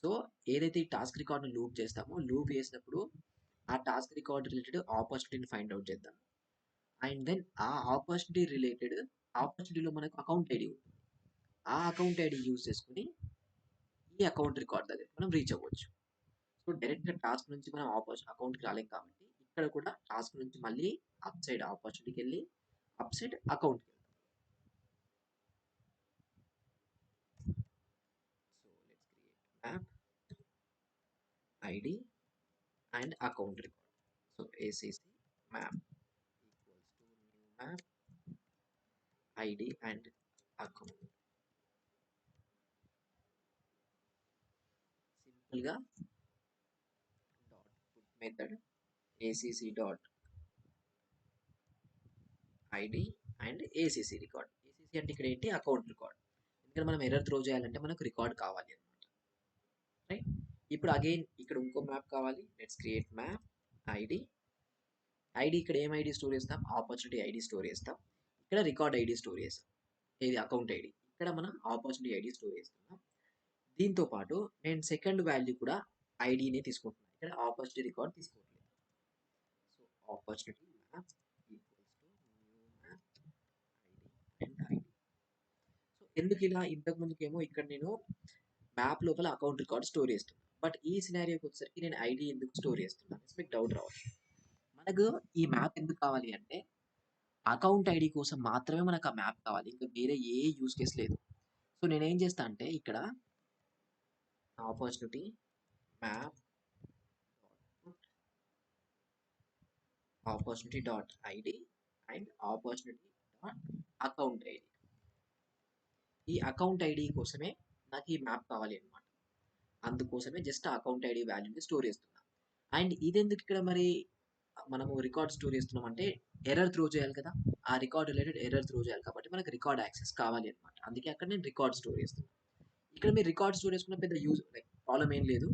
సో ఏదైతే ఈ టాస్క్ రికార్డ్ను లూప్ చేస్తామో, లూప్ చేసినప్పుడు ఆ టాస్క్ రికార్డ్ రిలేటెడ్ ఆపర్చునిటీని ఫైండ్ అవుట్ చేద్దాం. అండ్ దెన్ ఆ ఆపర్చునిటీలో మనకు అకౌంట్ ఐడి ఉంటుంది. ఆ అకౌంట్ ఐడి యూజ్ చేసుకుని ఈ అకౌంట్ రికార్డ్ దగ్గర మనం రీచ్ అవ్వచ్చు. సో డైరెక్ట్గా టాస్క్ నుంచి మనం అకౌంట్కి రాలేం కాబట్టి ఇక్కడ కూడా టాస్క్ నుంచి మళ్ళీ అప్ సైడ్ ఆపర్చునిటీకి వెళ్ళి అప్ సైడ్ అకౌంట్కి వెళ్తాం. So let's create map ID and account record. So ACC map equals to new map ID and account. సింపుల్గా dot put method ACC dot ID and ACC record. ACC అంటే ఇక్కడ ఏంటి, account record. ఎందుకంటే మనం error throw చేయాలంటే మనకు record కావాలి అనమాట, రైట్. ఇప్పుడు అగైన్ ఇక్కడ ఇంకో మ్యాప్ కావాలి. Let's create map ID. ID ఇక్కడ ఏం ఐడి స్టోర్ చేస్తాం, ఆపర్చునిటీ ఐడి స్టోర్ చేస్తాం. ఇక్కడ రికార్డ్ ఐడి స్టోర్ చేస్తాం, ఇది అకౌంట్ ఐడి. ఇక్కడ మనం ఆపర్చునిటీ ఐడి స్టోర్ చేస్తున్నాం. దీంతో పాటు నేను సెకండ్ వాల్యూ కూడా ఐడిని తీసుకుంటున్నాను, ఇక్కడ ఆపర్చునిటీ రికార్డ్ తీసుకోవట్లేదు. So opportunity map equals to new map ID and ID. So ఎందుకు ఇలా, ఇంతకు ముందుకేమో ఇక్కడ నేను మ్యాప్ లోపల అకౌంట్ రికార్డ్ స్టోర్ చేస్తున్నాను, బట్ ఈ సినారియోకి వచ్చేసరికి నేను ఐడి ఎందుకు స్టోర్ చేస్తున్నాను మీకు డౌట్ రావచ్చు. మనకు ఈ మ్యాప్ ఎందుకు కావాలి అంటే అకౌంట్ ఐడి కోసం మాత్రమే మనకు ఆ మ్యాప్ కావాలి, ఇంకా వేరే ఏ యూస్ కేస్ లేదు. సో నేనేం చేస్తా అంటే ఇక్కడ opportunity map opportunity dot ID and opportunity dot account ID. ఈ అకౌంట్ ఐడి కోసమే నాకు ఈ మ్యాప్ కావాలి అనమాట, అందుకోసమే జస్ట్ అకౌంట్ ఐడి వాల్యూని స్టోర్ చేస్తున్నా. అండ్ ఇదెందుకు ఇక్కడ మరి మనము రికార్డ్ స్టోర్ చేస్తున్నాం అంటే ఎర్రర్ త్రో చేయాలి కదా, ఆ రికార్డ్ రిలేటెడ్ ఎర్రర్ త్రో చేయాలి కాబట్టి మనకు రికార్డ్ యాక్సెస్ కావాలి అనమాట, అందుకే అక్కడ నేను రికార్డ్ స్టోర్ చేస్తున్నాను. ఇక్కడ మీరు రికార్డ్ స్టోర్ చేసుకున్న పెద్ద యూజ్ ప్రాబ్లం ఏం లేదు,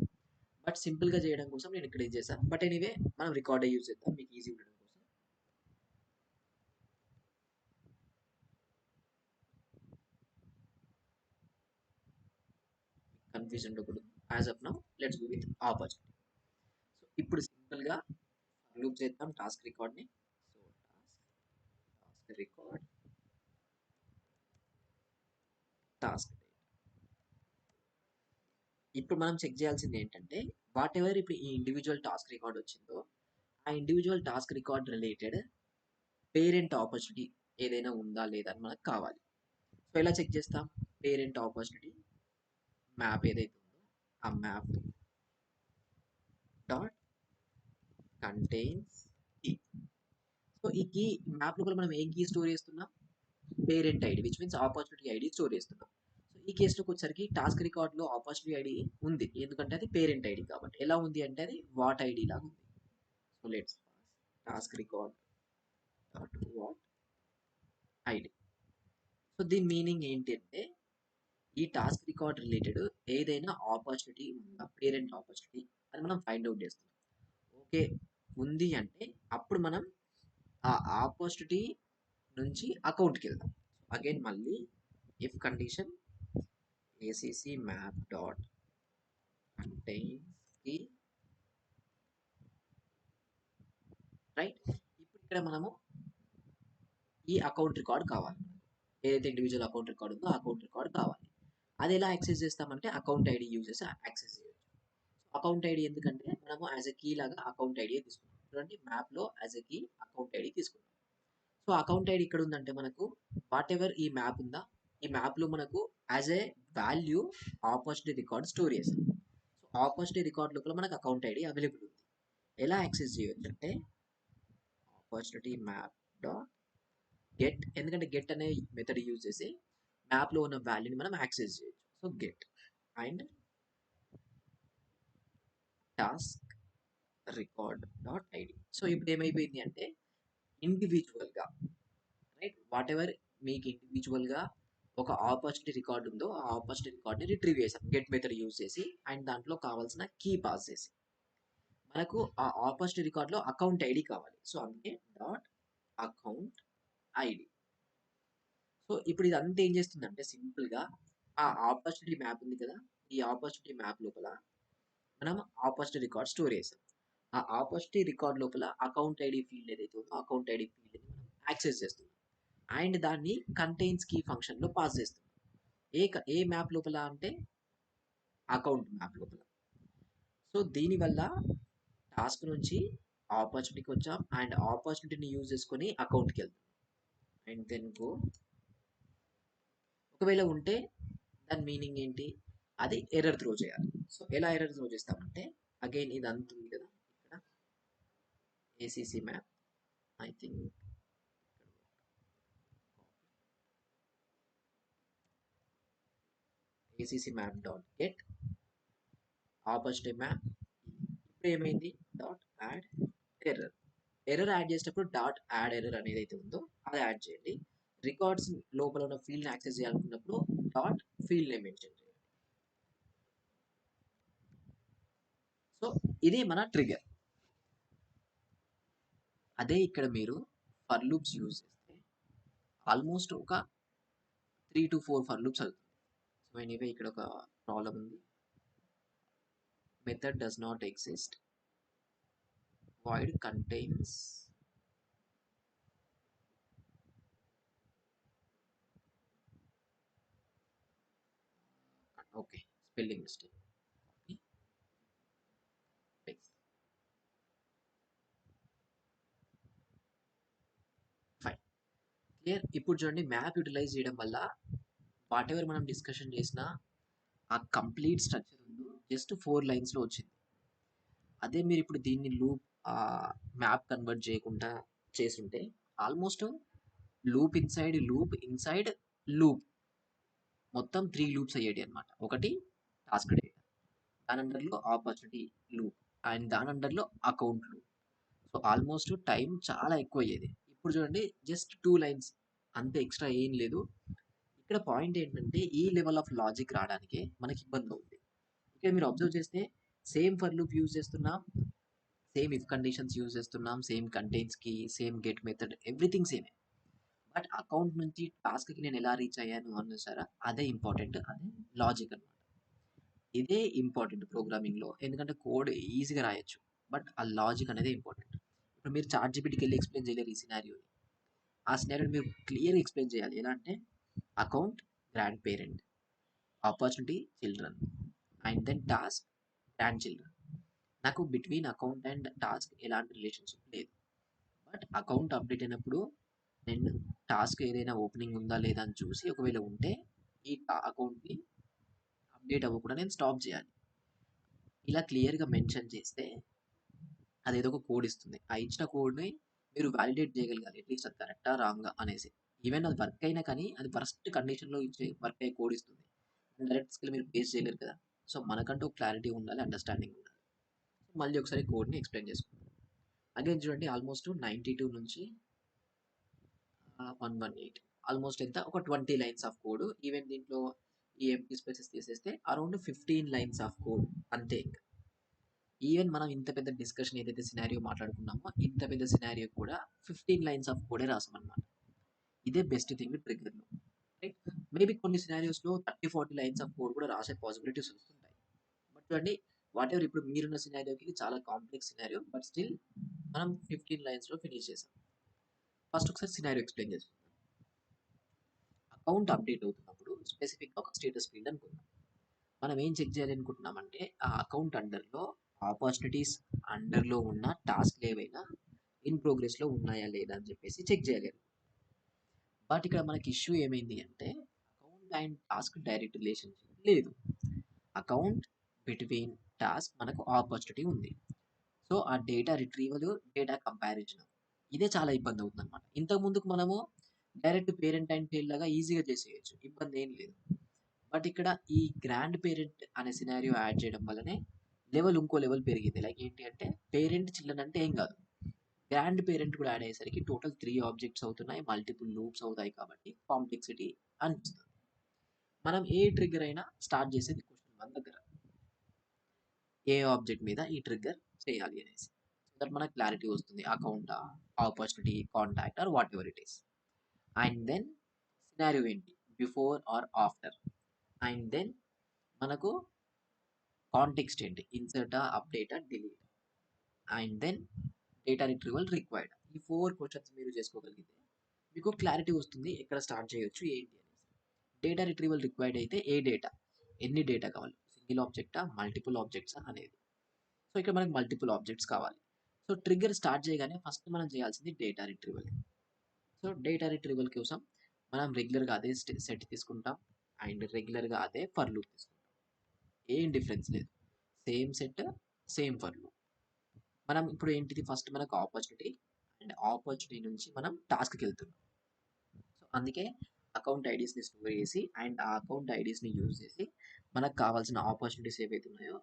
బట్ సింపుల్గా చేయడం కోసం నేను ఇక్కడ ఏం చేశాను. బట్ ఎనీవే మనం రికార్డే యూజ్ చేద్దాం మీకు ఈజీ ఉండడం కోసం. కన్ఫ్యూజన్ ఉండకూడదు. As of now let's go with opportunity. So ఇప్పుడు సింపుల్గా లూప్ చేద్దాం టాస్క్ రికార్డ్ని. So task record task. ఇప్పుడు మనం చెక్ చేయాల్సింది ఏంటంటే వాట్ ఎవర్ ఇప్పుడు ఈ ఇండివిజువల్ టాస్క్ రికార్డ్ వచ్చిందో ఆ individual task record related parent opportunity ఏదైనా ఉందా లేదా అని మనకు కావాలి. సో ఎలా చెక్ చేస్తాం, పేరెంట్ ఆపర్చునిటీ మ్యాప్ ఏదైతే ఉందో ఆ map dot contains key. So ఈ కీ మ్యాప్ లోపల మనం ఏం కీ స్టోర్ చేస్తున్నాం, parent ID which means opportunity ID store చేస్తున్నాం. సో ఈ కేసులోకి వచ్చరికి టాస్క్ రికార్డ్లో ఆపర్చునిటీ ఐడి ఉంది, ఎందుకంటే అది పేరెంట్ ఐడి కాబట్టి. ఎలా ఉంది అంటే అది వాట్ ఐడి లాగా ఉంది. So let's task record dot what ID. So దీని మీనింగ్ ఏంటి అంటే ఈ టాస్క్ రికార్డ్ రిలేటెడ్ ఏదైనా ఆపర్చునిటీ ఉందా, పేరెంట్ ఆపర్చునిటీ అని మనం ఫైండ్ అవుట్ చేస్తున్నాం. ఓకే ఉంది అంటే అప్పుడు మనం ఆ ఆపర్చునిటీ నుంచి అకౌంట్కి వెళ్దాం. అగైన్ మళ్ళీ if condition ACC map dot contains key, right. ఇప్పుడు ఇక్కడ మనము ఈ అకౌంట్ రికార్డ్ కావాలి, ఏదైతే ఇండివిజువల్ అకౌంట్ రికార్డ్ ఉందో అకౌంట్ రికార్డ్ కావాలి. అది ఎలా యాక్సెస్ చేస్తామంటే అకౌంట్ ఐడి యూజ్ చేసి యాక్సెస్ చేయొచ్చు. అకౌంట్ ఐడి ఎందుకంటే మనము యాజ్ ఎ కీ లాగా అకౌంట్ ఐడి తీసుకున్నాం, చూడండి మ్యాప్లో as a key account ID తీసుకున్నాం. సో అకౌంట్ ఐడి ఇక్కడ ఉందంటే మనకు వాట్ ఎవర్ ఈ మ్యాప్ ఉందా ఈ మ్యాప్లో మనకు as a value opportunity record store చేసాం. సో ఆపర్చునిటీ రికార్డ్ లోపల మనకు అకౌంట్ ఐడి అవైలబుల్ ఉంది. ఎలా యాక్సెస్ చేయొచ్చు అంటే ఆపర్చునిటీ మ్యాప్ డాట్ గెట్, ఎందుకంటే గెట్ అనే మెథడ్ యూజ్ చేసి మ్యాప్లో ఉన్న వాల్యూని మనం యాక్సెస్ చేయొచ్చు. So get and task record dot ID. So ఇప్పుడు ఏమైపోయింది అంటే ఇండివిజువల్గా, రైట్, వాట్ ఎవర్ మీకు ఇండివిజువల్గా ఒక ఆపర్చునిటీ రికార్డ్ ఉందో ఆ ఆపర్చునిటీ రికార్డ్ని రిట్రీవ్ చేసాం గెట్ మెథడ్ యూజ్ చేసి అండ్ దాంట్లో కావాల్సిన కీ పాస్ చేసి. మనకు ఆ ఆపర్చునిటీ రికార్డ్లో అకౌంట్ ఐడి కావాలి. సో అందుకే డాట్ అకౌంట్ ఐడి. సో ఇప్పుడు ఇదంతా ఏం చేస్తుందంటే సింపుల్గా ఆ ఆపర్చునిటీ మ్యాప్ ఉంది కదా, ఈ ఆపర్చునిటీ మ్యాప్ లోపల మనం ఆపర్చునిటీ రికార్డ్ స్టోర్ చేసాం. ఆ ఆపర్చునిటీ రికార్డ్ లోపల అకౌంట్ ఐడి ఫీల్డ్ ఏదైతే ఉందో అకౌంట్ ఐడి ఫీల్డ్ని మనం యాక్సెస్ చేస్తున్నాం అండ్ దాన్ని కంటైన్స్ కీ ఫంక్షన్లో పాస్ చేస్తున్నాం. ఏ మ్యాప్ లోపల అంటే అకౌంట్ మ్యాప్ లోపల. సో దీనివల్ల టాస్క్ నుంచి ఆపర్చునిటీకి వచ్చాం అండ్ ఆపర్చునిటీని యూజ్ చేసుకొని అకౌంట్కి వెళ్తాం అండ్ దెన్ గో. ఒకవేళ ఉంటే దాని మీనింగ్ ఏంటి, అది ఎర్రర్ త్రో చేయాలి. సో ఎలా ఎర్రర్ త్రో చేస్తామంటే అగైన్ ఇది అంతుంది కదా ఇక్కడ ACC map, I think ACC map dot get opportunity map. ఇప్పుడు ఏమైంది dot add error. Error add చేసేటప్పుడు డాట్ యాడ్ ఎర్రర్ అనేది అయితే ఉందో అది యాడ్ చేయండి. రికార్డ్స్ లోపల ఉన్న ఫీల్డ్ని యాక్సెస్ చేయాలనుకున్నప్పుడు డాట్ ఫీల్డ్ నేమ్ మెన్షన్ చేయండి. సో ఇది మన ట్రిగర్. అదే ఇక్కడ మీరు ఫర్ లూప్స్ యూజ్ చేస్తే ఆల్మోస్ట్ ఒక 3 to 4 ఫర్ లూప్స్ అవుతుంది. సో ఎనీవే ఇక్కడ ఒక ప్రాబ్లం ఉంది, method does not exist void contains okay spelling mistake, copy paste fine clear. ఇప్పుడు చూడండి మ్యాప్ యూటిలైజ్ చేయడం వల్ల వాట్ ఎవర్ మనం డిస్కషన్ చేసిన ఆ కంప్లీట్ స్ట్రక్చర్ ఉందో జస్ట్ 4 లైన్స్లో వచ్చింది. అదే మీరు ఇప్పుడు దీన్ని లూప్ మ్యాప్ కన్వర్ట్ చేయకుండా చేస్తుంటే ఆల్మోస్ట్ లూప్ ఇన్సైడ్ లూప్ మొత్తం 3 లూప్స్ అయ్యేటి అనమాట. ఒకటి టాస్క్ డేటా, దాని అండర్లో ఆపర్చునిటీ లూప్ అండ్ దాని అండర్లో account loop. So almost time చాలా ఎక్కువ అయ్యేది. ఇప్పుడు చూడండి జస్ట్ 2 లైన్స్ అంతే, ఎక్స్ట్రా ఏం లేదు. ఇక్కడ పాయింట్ ఏంటంటే ఈ లెవెల్ ఆఫ్ లాజిక్ రావడానికే మనకి ఇబ్బంది అవుతుంది. ఇక్కడ మీరు అబ్జర్వ్ చేస్తే సేమ్ ఫర్ లూప్ యూజ్ చేస్తున్నాం, సేమ్ ఇఫ్ కండిషన్స్ యూజ్ చేస్తున్నాం, సేమ్ కంటైన్స్కి సేమ్ గెట్ మెథడ్ ఎవ్రీథింగ్ సేమే. బట్ అకౌంట్ నుంచి టాస్క్కి నేను ఎలా రీచ్ అయ్యాను అన్నారా, అదే ఇంపార్టెంట్, అదే లాజిక్ అనమాట. ఇదే ఇంపార్టెంట్ ప్రోగ్రామింగ్లో, ఎందుకంటే కోడ్ ఈజీగా రాయొచ్చు బట్ ఆ లాజిక్ అనేది ఇంపార్టెంట్. ఇప్పుడు మీరు చాట్ జీపీటీకి వెళ్ళి ఎక్స్ప్లెయిన్ చేయలేరు ఈ సినారియోని. ఆ సినారియోని మీరు క్లియర్గా ఎక్స్ప్లెయిన్ చేయాలి. ఎలా అంటే account grandparent, opportunity children and then task grandchildren. నాకు బిట్వీన్ అకౌంట్ అండ్ టాస్క్ ఎలాంటి రిలేషన్షిప్ లేదు. బట్ అకౌంట్ అప్డేట్ అయినప్పుడు నేను టాస్క్ ఏదైనా ఓపెనింగ్ ఉందా లేదా అని చూసి ఒకవేళ ఉంటే ఈ అకౌంట్ని అప్డేట్ అవ్వకుండా నేను స్టాప్ చేయాలి. ఇలా క్లియర్గా మెన్షన్ చేస్తే అదేదో ఒక కోడ్ ఇస్తుంది. ఆ ఇచ్చిన కోడ్ని మీరు వ్యాలిడేట్ చేయగలగాలి, అట్లీస్ట్ అది కరెక్టా రాంగా అనేసి. ఈవెన్ అది వర్క్ అయినా కానీ అది ఫస్ట్ కండిషన్లో ఇచ్చే వర్క్ అయ్యే కోడ్ ఇస్తుంది. డైరెక్ట్ స్కిల్ మీరు పేస్ట్ చేయలేరు కదా. సో మనకంటూ క్లారిటీ ఉండాలి, అండర్స్టాండింగ్ ఉండాలి. మళ్ళీ ఒకసారి కోడ్ని ఎక్స్ప్లెయిన్ చేసుకుందాం. అగైన్ చూడండి ఆల్మోస్ట్ 92 నుంచి 118 ఆల్మోస్ట్ ఎంత, ఒక 20 లైన్స్ ఆఫ్ కోడ్. ఈవెన్ దీంట్లో ఈ ఎంటీ స్పేసెస్ తీసేస్తే అరౌండ్ 15 లైన్స్ ఆఫ్ కోడ్ అంతే. ఇంకా ఈవెన్ మనం ఇంత పెద్ద డిస్కషన్ ఏదైతే సినారియో మాట్లాడుకున్నామో ఇంత పెద్ద సినారియో కూడా 15 లైన్స్ ఆఫ్ కోడే రాసామన్నమాట. ఇదే బెస్ట్ థింగ్ ట్రిగ్గర్లో, రైట్. మేబీ కొన్ని సినారియోస్లో 30-40 లైన్స్ ఆఫ్ కోడ్ కూడా రాసే పాసిబిలిటీస్ వస్తుంటాయి. బట్ చూడండి వాట్ ఎవర్ ఇప్పుడు మీరున్న సినారియోకి చాలా కాంప్లెక్స్ సినారియో, బట్ స్టిల్ మనం 15 లైన్స్లో ఫినిష్ చేసాం. ఫస్ట్ ఒకసారి సినారియో ఎక్స్ప్లెయిన్ చేసుకుందాం. అకౌంట్ అప్డేట్ అవుతున్నప్పుడు స్పెసిఫిక్గా ఒక స్టేటస్ ఫీల్డ్ అనుకుందాం. మనం ఏం చెక్ చేయాలి అనుకుంటున్నామంటే ఆ అకౌంట్ అండర్లో ఆపర్చునిటీస్ అండర్లో ఉన్న టాస్క్లు ఏవైనా ఇన్ ప్రోగ్రెస్లో ఉన్నాయా లేదా అని చెప్పేసి చెక్ చేయాలి. బట్ ఇక్కడ మనకి ఇష్యూ ఏమైంది అంటే account and task direct relationship లేదు. అకౌంట్ బిట్వీన్ టాస్క్ మనకు ఆపర్చునిటీ ఉంది. సో ఆ డేటా రిట్రీవల్, డేటా కంపారిజన్ ఇదే చాలా ఇబ్బంది అవుతుంది అనమాట. ఇంతకు ముందుకు మనము డైరెక్ట్ పేరెంట్ అండ్ చైల్డ్ లాగా ఈజీగా చేసేయచ్చు, ఇబ్బంది ఏం లేదు. బట్ ఇక్కడ ఈ గ్రాండ్ పేరెంట్ అనే సినారియో యాడ్ చేయడం వల్లనే ఇంకో లెవెల్ పెరిగింది. లైక్ ఏంటి అంటే పేరెంట్ చిల్డ్రన్ అంటే ఏం కాదు, గ్రాండ్ పేరెంట్ కూడా యాడ్ అయ్యేసరికి టోటల్ 3 ఆబ్జెక్ట్స్ అవుతున్నాయి, మల్టిపుల్ లూప్స్ అవుతాయి కాబట్టి కాంప్లెక్సిటీ అనిపిస్తుంది. మనం ఏ ట్రిగ్గర్ అయినా స్టార్ట్ చేసేది క్వశ్చన్ 1 దగ్గర, ఏ ఆబ్జెక్ట్ మీద ఈ ట్రిగ్గర్ చేయాలి అనేసి. సో దట్ మనకు క్లారిటీ వస్తుంది, account, opportunity, contact or whatever it is. And then scenario ఏంటి, before or after. And then మనకు కాంటెక్స్ట్ ఏంటి, insert, update, delete. And then data retrieval required. ఈ 4 క్వశ్చన్స్ మీరు చేసుకోగలిగితే మీకు క్లారిటీ వస్తుంది ఎక్కడ స్టార్ట్ చేయొచ్చు ఏంటి అనేసి. డేటా రిట్రీవల్ రిక్వైర్డ్ అయితే ఏ డేటా, ఎన్ని డేటా కావాలి, సింగిల్ ఆబ్జెక్టా, మల్టిపుల్ ఆబ్జెక్ట్సా అనేది. సో ఇక్కడ మనకు మల్టిపుల్ ఆబ్జెక్ట్స్ కావాలి. సో ట్రిగ్గర్ స్టార్ట్ చేయగానే ఫస్ట్ మనం చేయాల్సింది data retrieval. So data retrieval కోసం మనం రెగ్యులర్గా అదే సెట్ తీసుకుంటాం అండ్ రెగ్యులర్గా అదే ఫర్ లూప్ తీసుకుంటాం. ఏం డిఫరెన్స్ లేదు, same set, same for loop. మనం ఇప్పుడు ఏంటిది, ఫస్ట్ మనకు ఆపర్చునిటీ అండ్ ఆపర్చునిటీ నుంచి మనం టాస్క్కి వెళ్తున్నాం. సో అందుకే అకౌంట్ ఐడీస్ని స్టోర్ చేసి అండ్ ఆ అకౌంట్ ఐడీస్ని యూజ్ చేసి మనకు కావాల్సిన ఆపర్చునిటీస్ ఏవైతే ఉన్నాయో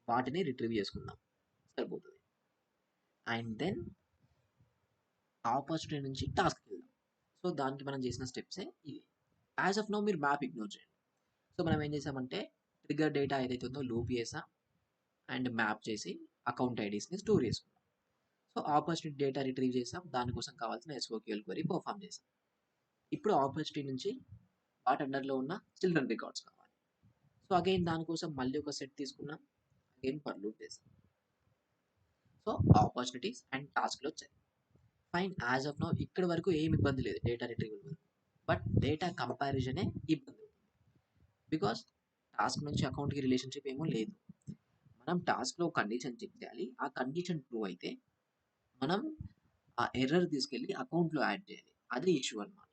వాటిని రిట్రీవ్ చేసుకుందాం, సరిపోతుంది. అండ్ దెన్ ఆపర్చునిటీ నుంచి టాస్క్కి వెళ్దాం. సో దానికి మనం చేసిన స్టెప్సే ఇవి. యాజ్ ఆఫ్ నో మీరు మ్యాప్ ఇగ్నోర్ చేయండి. సో మనం ఏం చేసామంటే ట్రిగ్గర్ డేటా ఏదైతే ఉందో లూప్ చేసాం అండ్ మ్యాప్ చేసి అకౌంట్ ఐడీస్ని స్టోర్ చేసుకున్నాం. సో ఆపర్చునిటీ డేటా రిట్రీవ్ చేసాం, దానికోసం కావాల్సిన SQL క్వరీ పర్ఫామ్ చేసాం. ఇప్పుడు ఆపర్చునిటీ నుంచి వాటి అండర్లో ఉన్న చిల్డ్రన్ రికార్డ్స్ కావాలి. సో అగైన్ దానికోసం మళ్ళీ ఒక సెట్ తీసుకున్నాం, అగైన్ ఫర్ లూప్ చేసాం. సో ఆపర్చునిటీస్ అండ్ టాస్క్లు వచ్చాయి. ఫైన్, యాజ్ ఆఫ్ నో ఇక్కడ వరకు ఏం ఇబ్బంది లేదు డేటా రిట్రీవల్ వరకు. బట్ డేటా కంపారిజనే ఇబ్బంది, బికాస్ టాస్క్ నుంచి అకౌంట్కి రిలేషన్షిప్ ఏమో లేదు. మనం టాస్క్లో కండిషన్ చెక్ చేయాలి, ఆ కండిషన్ ట్రూ అయితే మనం ఆ ఎర్రర్ తీసుకెళ్ళి అకౌంట్లో యాడ్ చేయాలి, అదే ఇష్యూ అనమాట.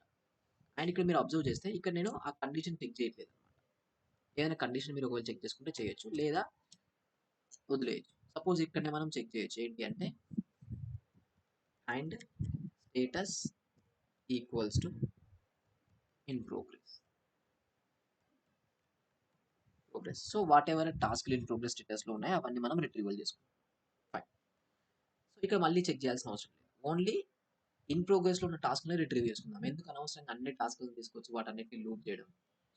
అండ్ ఇక్కడ మీరు అబ్జర్వ్ చేస్తే ఇక్కడ నేను ఆ కండిషన్ చెక్ చేయట్లేదు అనమాట. ఏదైనా కండిషన్ మీరు ఒకవేళ చెక్ చేసుకుంటే చేయొచ్చు, లేదా వదిలేయచ్చు. సపోజ్ ఇక్కడనే మనం చెక్ చేయొచ్చు ఏంటి అంటే and status equals to in progress. So what ever టాస్క్లు ఇన్ ప్రోగ్రెస్ స్టేటస్లో ఉన్నాయో అవన్నీ మనం రిట్రీవల్ చేసుకుంటాం. ఫైన్. సో ఇక్కడ మళ్ళీ చెక్ చేయాల్సిన అవసరం లేదు, ఓన్లీ ఇన్ ప్రోగ్రెస్లో ఉన్న టాస్క్ని రిట్రీవ్ చేసుకుందాం. ఎందుకు అనవసరంగా అన్ని టాస్క్లు తీసుకొచ్చి వాటన్నిటిని లూప్ చేయడం.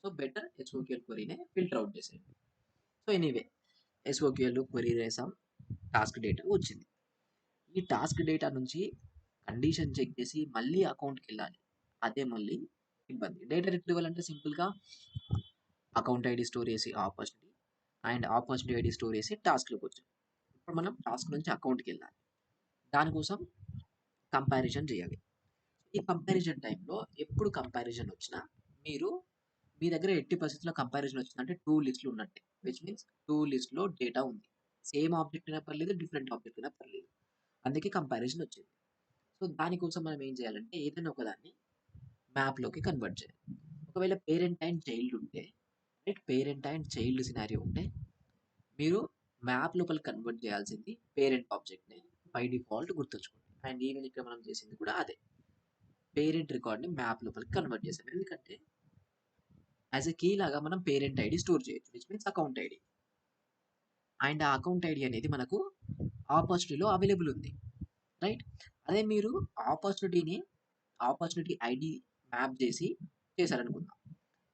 సో బెటర్ SQL క్వరీనే ఫిల్టర్ అవుట్ చేసేయండి. సో ఎనీవే SQL క్వరీ చేసాం, టాస్క్ డేటా వచ్చింది. ఈ టాస్క్ డేటా నుంచి కండిషన్ చెక్ చేసి మళ్ళీ అకౌంట్కి వెళ్ళాలి, అదే మళ్ళీ ఇబ్బంది. డేటా రిట్రీవల్ అంటే సింపుల్గా అకౌంట్ ఐడి స్టోర్ చేసి opportunity and opportunity ID store చేసి టాస్క్లోకి వచ్చాం. ఇప్పుడు మనం టాస్క్ నుంచి అకౌంట్కి వెళ్ళాలి, దానికోసం కంపారిజన్ చేయాలి. ఈ కంపారిజన్ టైంలో ఎప్పుడు కంపారిజన్ వచ్చినా మీరు మీ దగ్గర ఎట్టి పరిస్థితుల్లో కంపారిజన్ వచ్చిందంటే 2 లిస్టులు ఉన్నట్టే, విచ్ మీన్స్ 2 లిస్ట్లో డేటా ఉంది. సేమ్ ఆబ్జెక్ట్ అయినా పర్లేదు, డిఫరెంట్ ఆబ్జెక్ట్ అయినా పర్లేదు, అందుకే కంపారిజన్ వచ్చింది. సో దానికోసం మనం ఏం చేయాలంటే ఏదైనా ఒకదాన్ని మ్యాప్లోకి కన్వర్ట్ చేయాలి. ఒకవేళ పేరెంట్ అండ్ చైల్డ్ ఉంటే, right, parent and child scenario ఉంటే మీరు మ్యాప్ లోపల కన్వర్ట్ చేయాల్సింది పేరెంట్ ఆబ్జెక్ట్ని బై డిఫాల్ట్ గుర్తుంచుకోండి. అండ్ ఈవెన్ ఇక్కడ మనం చేసింది కూడా అదే, పేరెంట్ రికార్డ్ని మ్యాప్ లోపలికి కన్వర్ట్ చేసాం. ఎందుకంటే యాజ్ ఎ కీ లాగా మనం పేరెంట్ ఐడి స్టోర్ చేయొచ్చు, which means account ID. And ఆ అకౌంట్ ఐడి అనేది మనకు ఆపర్చునిటీలో అవైలబుల్ ఉంది, రైట్. అదే మీరు ఆపర్చునిటీ ఐడి మ్యాప్ చేసి చేశారనుకుందాం,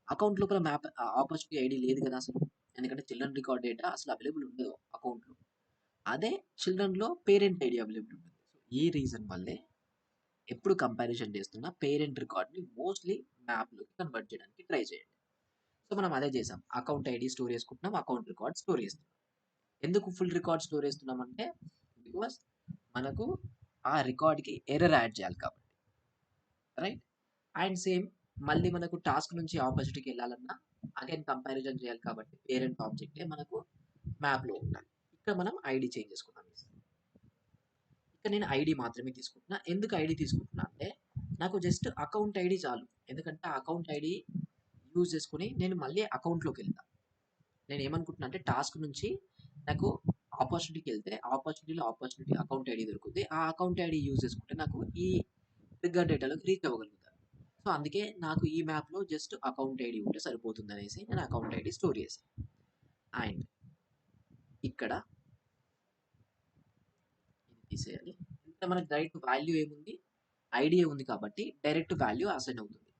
అకౌంట్ లోపల మ్యాప్ ఆపర్చునిటీ ఐడి లేదు కదా అసలు, ఎందుకంటే చిల్డ్రన్ రికార్డ్ డేటా అసలు అవైలబుల్ ఉండదు అకౌంట్లో. అదే చిల్డ్రన్లో పేరెంట్ ఐడి అవైలబుల్ ఉంటుంది. సో ఈ రీజన్ వల్లే ఎప్పుడు కంపారిజన్ చేస్తున్నా పేరెంట్ రికార్డ్ని మోస్ట్లీ మ్యాప్లోకి కన్వర్ట్ చేయడానికి ట్రై చేయండి. సో మనం అదే చేసాం, అకౌంట్ ఐడి స్టోర్ చేసుకుంటున్నాం, అకౌంట్ రికార్డ్ స్టోర్ చేస్తున్నాం. ఎందుకు ఫుల్ రికార్డ్ స్టోర్ చేస్తున్నాం అంటే బికాస్ మనకు ఆ రికార్డ్కి ఎర్రర్ యాడ్ చేయాలి కాబట్టి, రైట్. అండ్ సేమ్ మళ్ళీ మనకు టాస్క్ నుంచి ఆపర్చునిటీకి వెళ్ళాలన్నా అగైన్ కంపారిజన్ చేయాలి కాబట్టి పేరెంట్ ఆబ్జెక్టే మనకు మ్యాప్లో ఉండాలి. ఇక్కడ మనం ఐడి చేంజ్ చేసుకున్నాం. ఇక్కడ నేను ఐడి మాత్రమే తీసుకుంటున్నా. ఎందుకు ఐడి తీసుకుంటున్నా అంటే నాకు జస్ట్ అకౌంట్ ఐడి చాలు, ఎందుకంటే ఆ అకౌంట్ ఐడి యూజ్ చేసుకొని నేను మళ్ళీ అకౌంట్లోకి వెళ్తాను. నేను ఏమనుకుంటున్నా అంటే టాస్క్ నుంచి నాకు ఆపర్చునిటీకి వెళ్తే ఆపర్చునిటీ అకౌంట్ ఐడి దొరుకుతుంది. ఆ అకౌంట్ ఐడి యూజ్ చేసుకుంటే నాకు ఈ ట్రిగ్గర్ డేటాలోకి రీచ్ అవ్వగలుగుతాను. సో అందుకే నాకు ఈ మ్యాప్లో జస్ట్ అకౌంట్ ఐడి ఉంటే సరిపోతుంది అనేసి నేను అకౌంట్ ఐడి స్టోర్ చేశాను. అండ్ ఇక్కడ ఇది తీసేయాలి. ఇక్కడ మనకి డైరెక్ట్ వాల్యూ ఏముంది, ఐడియా ఉంది కాబట్టి డైరెక్ట్ వాల్యూ అసైన్ అవుతుంది.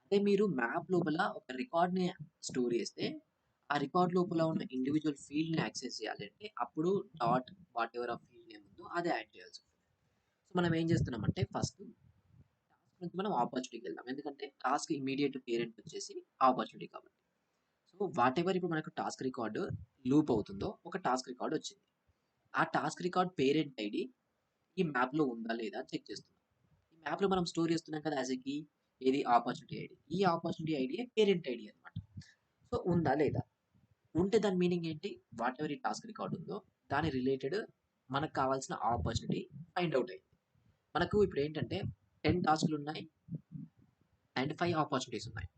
అదే మీరు మ్యాప్ లోపల ఒక రికార్డ్ని స్టోర్ చేస్తే ఆ రికార్డ్ లోపల ఉన్న ఇండివిజువల్ ఫీల్డ్ని యాక్సెస్ చేయాలంటే అప్పుడు డాట్ వాట్ ఎవర్ ఆ ఫీల్డ్ నేమ్ ఉందో అది యాడ్ చేయాల్సి ఉంటుంది. సో మనం ఏం చేస్తున్నామంటే ఫస్ట్ టాస్క్ నుంచి మనం ఆపర్చునిటీకి వెళ్దాం. ఎందుకంటే టాస్క్ ఇమీడియట్ పేరెంట్ వచ్చేసి ఆపర్చునిటీ కాబట్టి. సో వాట్ ఎవర్ ఇప్పుడు మనకు టాస్క్ రికార్డు లూప్ అవుతుందో ఒక టాస్క్ రికార్డ్ వచ్చింది. ఆ టాస్క్ రికార్డ్ పేరెంట్ ఐడి ఈ మ్యాప్లో ఉందా లేదా అని చెక్ చేస్తున్నాం. ఈ మ్యాప్లో మనం స్టోర్ చేస్తున్నాం కదా యాజ్ ఎ కీ, ఏది ఆపర్చునిటీ ఐడి. ఈ ఆపర్చునిటీ ఐడి పేరెంట్ ఐడి అనమాట. సో ఉందా లేదా, ఉంటే దాని మీనింగ్ ఏంటి, వాట్ ఎవర్ ఈ టాస్క్ రికార్డ్ ఉందో దాని రిలేటెడ్ మనకు కావాల్సిన ఆపర్చునిటీ ఫైండ్ అవుట్ అయింది. మనకు ఇప్పుడు ఏంటంటే 10 టాస్క్లు ఉన్నాయి అండ్ 5 ఆపర్చునిటీస్ ఉన్నాయి.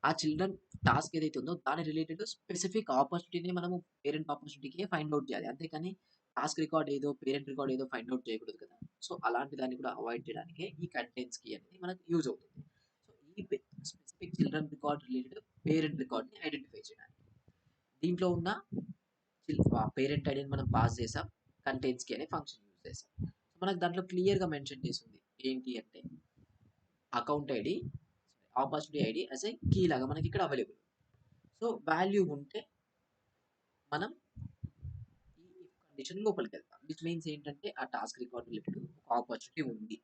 ఆ చిల్డ్రన్ టాస్క్ ఏదైతే ఉందో దాని రిలేటెడ్ స్పెసిఫిక్ ఆపర్చునిటీని మనము పేరెంట్ ఆపర్చునిటీకి ఫైండ్ అవుట్ చేయాలి. అంతేకాని టాస్క్ రికార్డ్ ఏదో పేరెంట్ రికార్డ్ ఏదో ఫైండ్ అవుట్ చేయకూడదు కదా. సో అలాంటి దాన్ని కూడా అవాయిడ్ చేయడానికి ఈ కంటెంట్స్ కీ అనేది మనకు యూజ్ అవుతుంది. సో ఈ specific children record related parent రికార్డ్ని ఐడెంటిఫై చేయడానికి దీంట్లో ఉన్న పేరెంట్ ఐడిని మనం పాస్ చేసాం, కంటెంట్స్ కి అనే ఫంక్షన్ యూజ్ చేసాం. మనకు దాంట్లో క్లియర్గా మెన్షన్ చేసింది ఏంటి అంటే account ID opportunity ID as a key లాగా మనకి ఇక్కడ అవైలబుల్. సో వాల్యూ ఉంటే మనం ఈ కండిషన్ లోపలికి వెళ్తాం. విచ్ మీన్స్ ఏంటంటే ఆ టాస్క్ రికార్డ్ రిలేటెడ్ ఒక ఆపర్చునిటీ ఉంది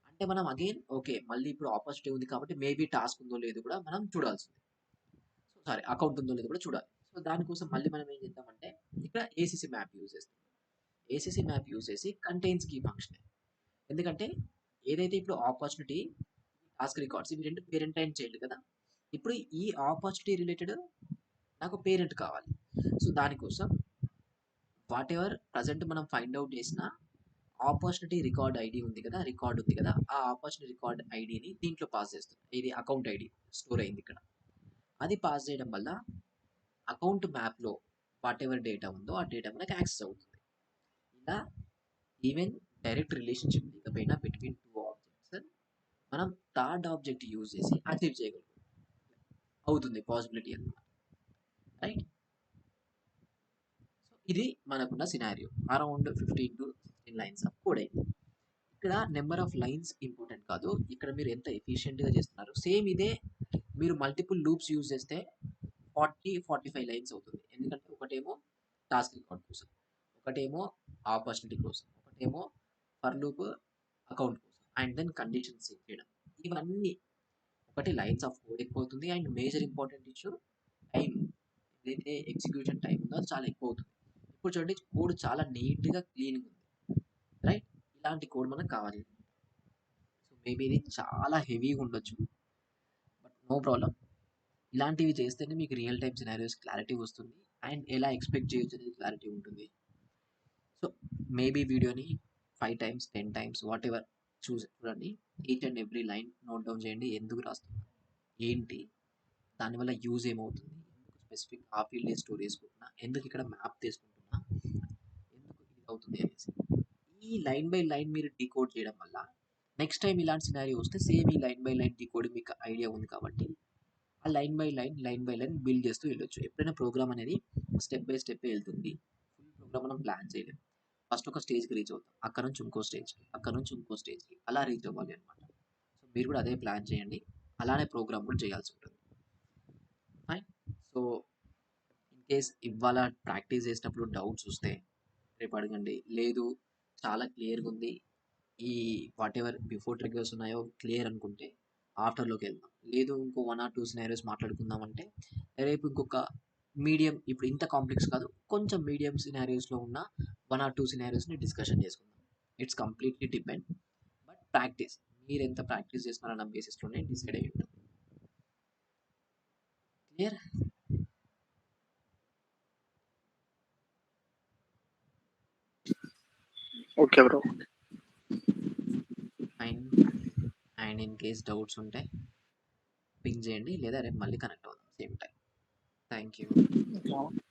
అంటే మనం అగైన్ ఓకే మళ్ళీ ఇప్పుడు ఆపర్చునిటీ ఉంది కాబట్టి మేబీ టాస్క్ ఉందో లేదో కూడా మనం చూడాల్సింది. సో సారీ అకౌంట్ ఉందో లేదో కూడా చూడాలి. సో దానికోసం మళ్ళీ మనం ఏం చేద్దామంటే ఇక్కడ ఏసీసీ మ్యాప్ యూజ్ చేస్తాం. ఏసీసీ మ్యాప్ యూజ్ చేసి కంటైన్స్ కీ ఫంక్షన్. ఎందుకంటే ఏదైతే ఇప్పుడు ఆపర్చునిటీ టాస్క్ రికార్డ్స్ ఇవి రెండు పేరెంట్ అండ్ చైల్డ్ కదా. ఇప్పుడు ఈ ఆపర్చునిటీ రిలేటెడ్ నాకు పేరెంట్ కావాలి. సో దానికోసం వాట్ ఎవర్ ప్రజెంట్ మనం ఫైండ్ అవుట్ చేసిన ఆపర్చునిటీ రికార్డ్ ఐడి ఉంది కదా, రికార్డ్ ఉంది కదా, ఆ ఆపర్చునిటీ రికార్డ్ ఐడిని దీంట్లో పాస్ చేస్తుంది. ఇది అకౌంట్ ఐడి స్టోర్ అయింది ఇక్కడ. అది పాస్ చేయడం వల్ల అకౌంట్ మ్యాప్లో వాట్ ఎవర్ డేటా ఉందో ఆ డేటా మనకి యాక్సెస్ అవుతుంది. ఇలా ఈవెన్ డైరెక్ట్ రిలేషన్షిప్ లేకపోయినా బిట్వీన్ టూ ఆబ్జెక్ట్స్ మనం థర్డ్ ఆబ్జెక్ట్ యూజ్ చేసి అచీవ్ చేయగలుగుతాం అవుతుంది పాసిబిలిటీ అనమాట. రైట్. సో ఇది మనకున్న scenario around 15 to 16 lines of code అయింది. ఇక్కడ నెంబర్ ఆఫ్ లైన్స్ ఇంపార్టెంట్ కాదు, ఇక్కడ మీరు ఎంత ఎఫిషియెంట్గా చేస్తున్నారు. సేమ్ ఇదే మీరు మల్టిపుల్ లూప్స్ యూజ్ చేస్తే 40-45 లైన్స్ అవుతుంది. ఎందుకంటే ఒకటేమో టాస్క్ రికార్డ్ కోసం, ఒకటేమో ఆపర్చునిటీ కోసం, ఒకటేమో ఫర్ లూప్ అకౌంట్ కోసం, అండ్ దెన్ కండిషన్స్ చెక్ చేయడం. ఇవన్నీ ఒకటి లైన్స్ ఆఫ్ కోడ్ ఎక్కువ అవుతుంది and major important issue time. ఏదైతే ఎగ్జిక్యూషన్ టైం ఉందో అది చాలా ఎక్కువ అవుతుంది. ఇప్పుడు చూడండి కోడ్ చాలా నీట్గా క్లీన్గా ఉంది. రైట్. ఇలాంటి కోడ్ మనకు కావాలి. సో మేబీ ఇది చాలా హెవీగా ఉండొచ్చు, బట్ నో ప్రాబ్లం. ఇలాంటివి చేస్తేనే మీకు రియల్ టైమ్ సినారియోస్ క్లారిటీ వస్తుంది అండ్ ఎలా ఎక్స్పెక్ట్ చేయొచ్చు అనేది క్లారిటీ ఉంటుంది. సో మేబీ వీడియోని 5 times 10 times వాట్ ఎవర్ చూడండి. Each and every line note down చేయండి. ఎందుకు రాస్తున్నా, ఏంటి, దానివల్ల యూజ్ ఏమవుతుంది, ఎందుకు స్పెసిఫిక్ ఆ ఫీల్డ్ స్టోర్ చేసుకుంటున్నా, ఎందుకు ఇక్కడ మ్యాప్ తీసుకుంటున్నా, ఎందుకు ఇది అవుతుంది అనేసి ఈ లైన్ బై లైన్ మీరు డీకోడ్ చేయడం వల్ల నెక్స్ట్ టైం ఇలాంటి సినారియో వస్తే సేమ్ ఈ లైన్ బై లైన్ డీకోడ్ మీకు ఐడియా ఉంది కాబట్టి ఆ లైన్ బై లైన్ బిల్డ్ చేస్తూ వెళ్ళొచ్చు. ఎప్పుడైనా ప్రోగ్రామ్ అనేది స్టెప్ బై స్టెప్ వెళ్తుంది. ఫుల్ ప్రోగ్రామ్ మనం ప్లాన్ చేయలేం. ఫస్ట్ ఒక స్టేజ్కి రీచ్ అవుతాం, అక్కడ నుంచి ఇంకో స్టేజ్కి, అక్కడ నుంచి ఇంకో స్టేజ్కి, అలా రీచ్ అవ్వాలి అనమాట. సో మీరు కూడా అదే ప్లాన్ చేయండి, అలానే ప్రోగ్రామ్ కూడా చేయాల్సి ఉంటుంది. ఫైన్. సో ఇన్ కేస్ ఇవాళ ప్రాక్టీస్ చేసినప్పుడు డౌట్స్ వస్తే రేపు అడగండి. లేదు చాలా క్లియర్గా ఉంది, ఈ వాట్ ఎవర్ బిఫోర్ ట్రిగ్గర్స్ ఉన్నాయో క్లియర్ అనుకుంటే ఆఫ్టర్లోకి వెళ్దాం. లేదు ఇంకో 1 or 2 సినారియోస్ మాట్లాడుకుందాం అంటే రేపు ఇంకొక మీడియం, ఇప్పుడు ఇంత కాంప్లెక్స్ కాదు, కొంచెం మీడియం సినారియోస్లో ఉన్న 1 or 2 సినారియోస్ని డిస్కషన్ చేసుకుందాం. It's completely depend, but practice మీరు ఎంత ప్రాక్టీస్ చేస్తున్నారన్న బేసిస్లోనే డిసైడ్ అయ్యి ఉంటుంది. Clear. Okay bro. Fine. And in case doubts ఉంటే పింగ్ చేయండి లేదా రేపు మళ్ళీ కనెక్ట్ అవుదాం same time. Thank you. Okay.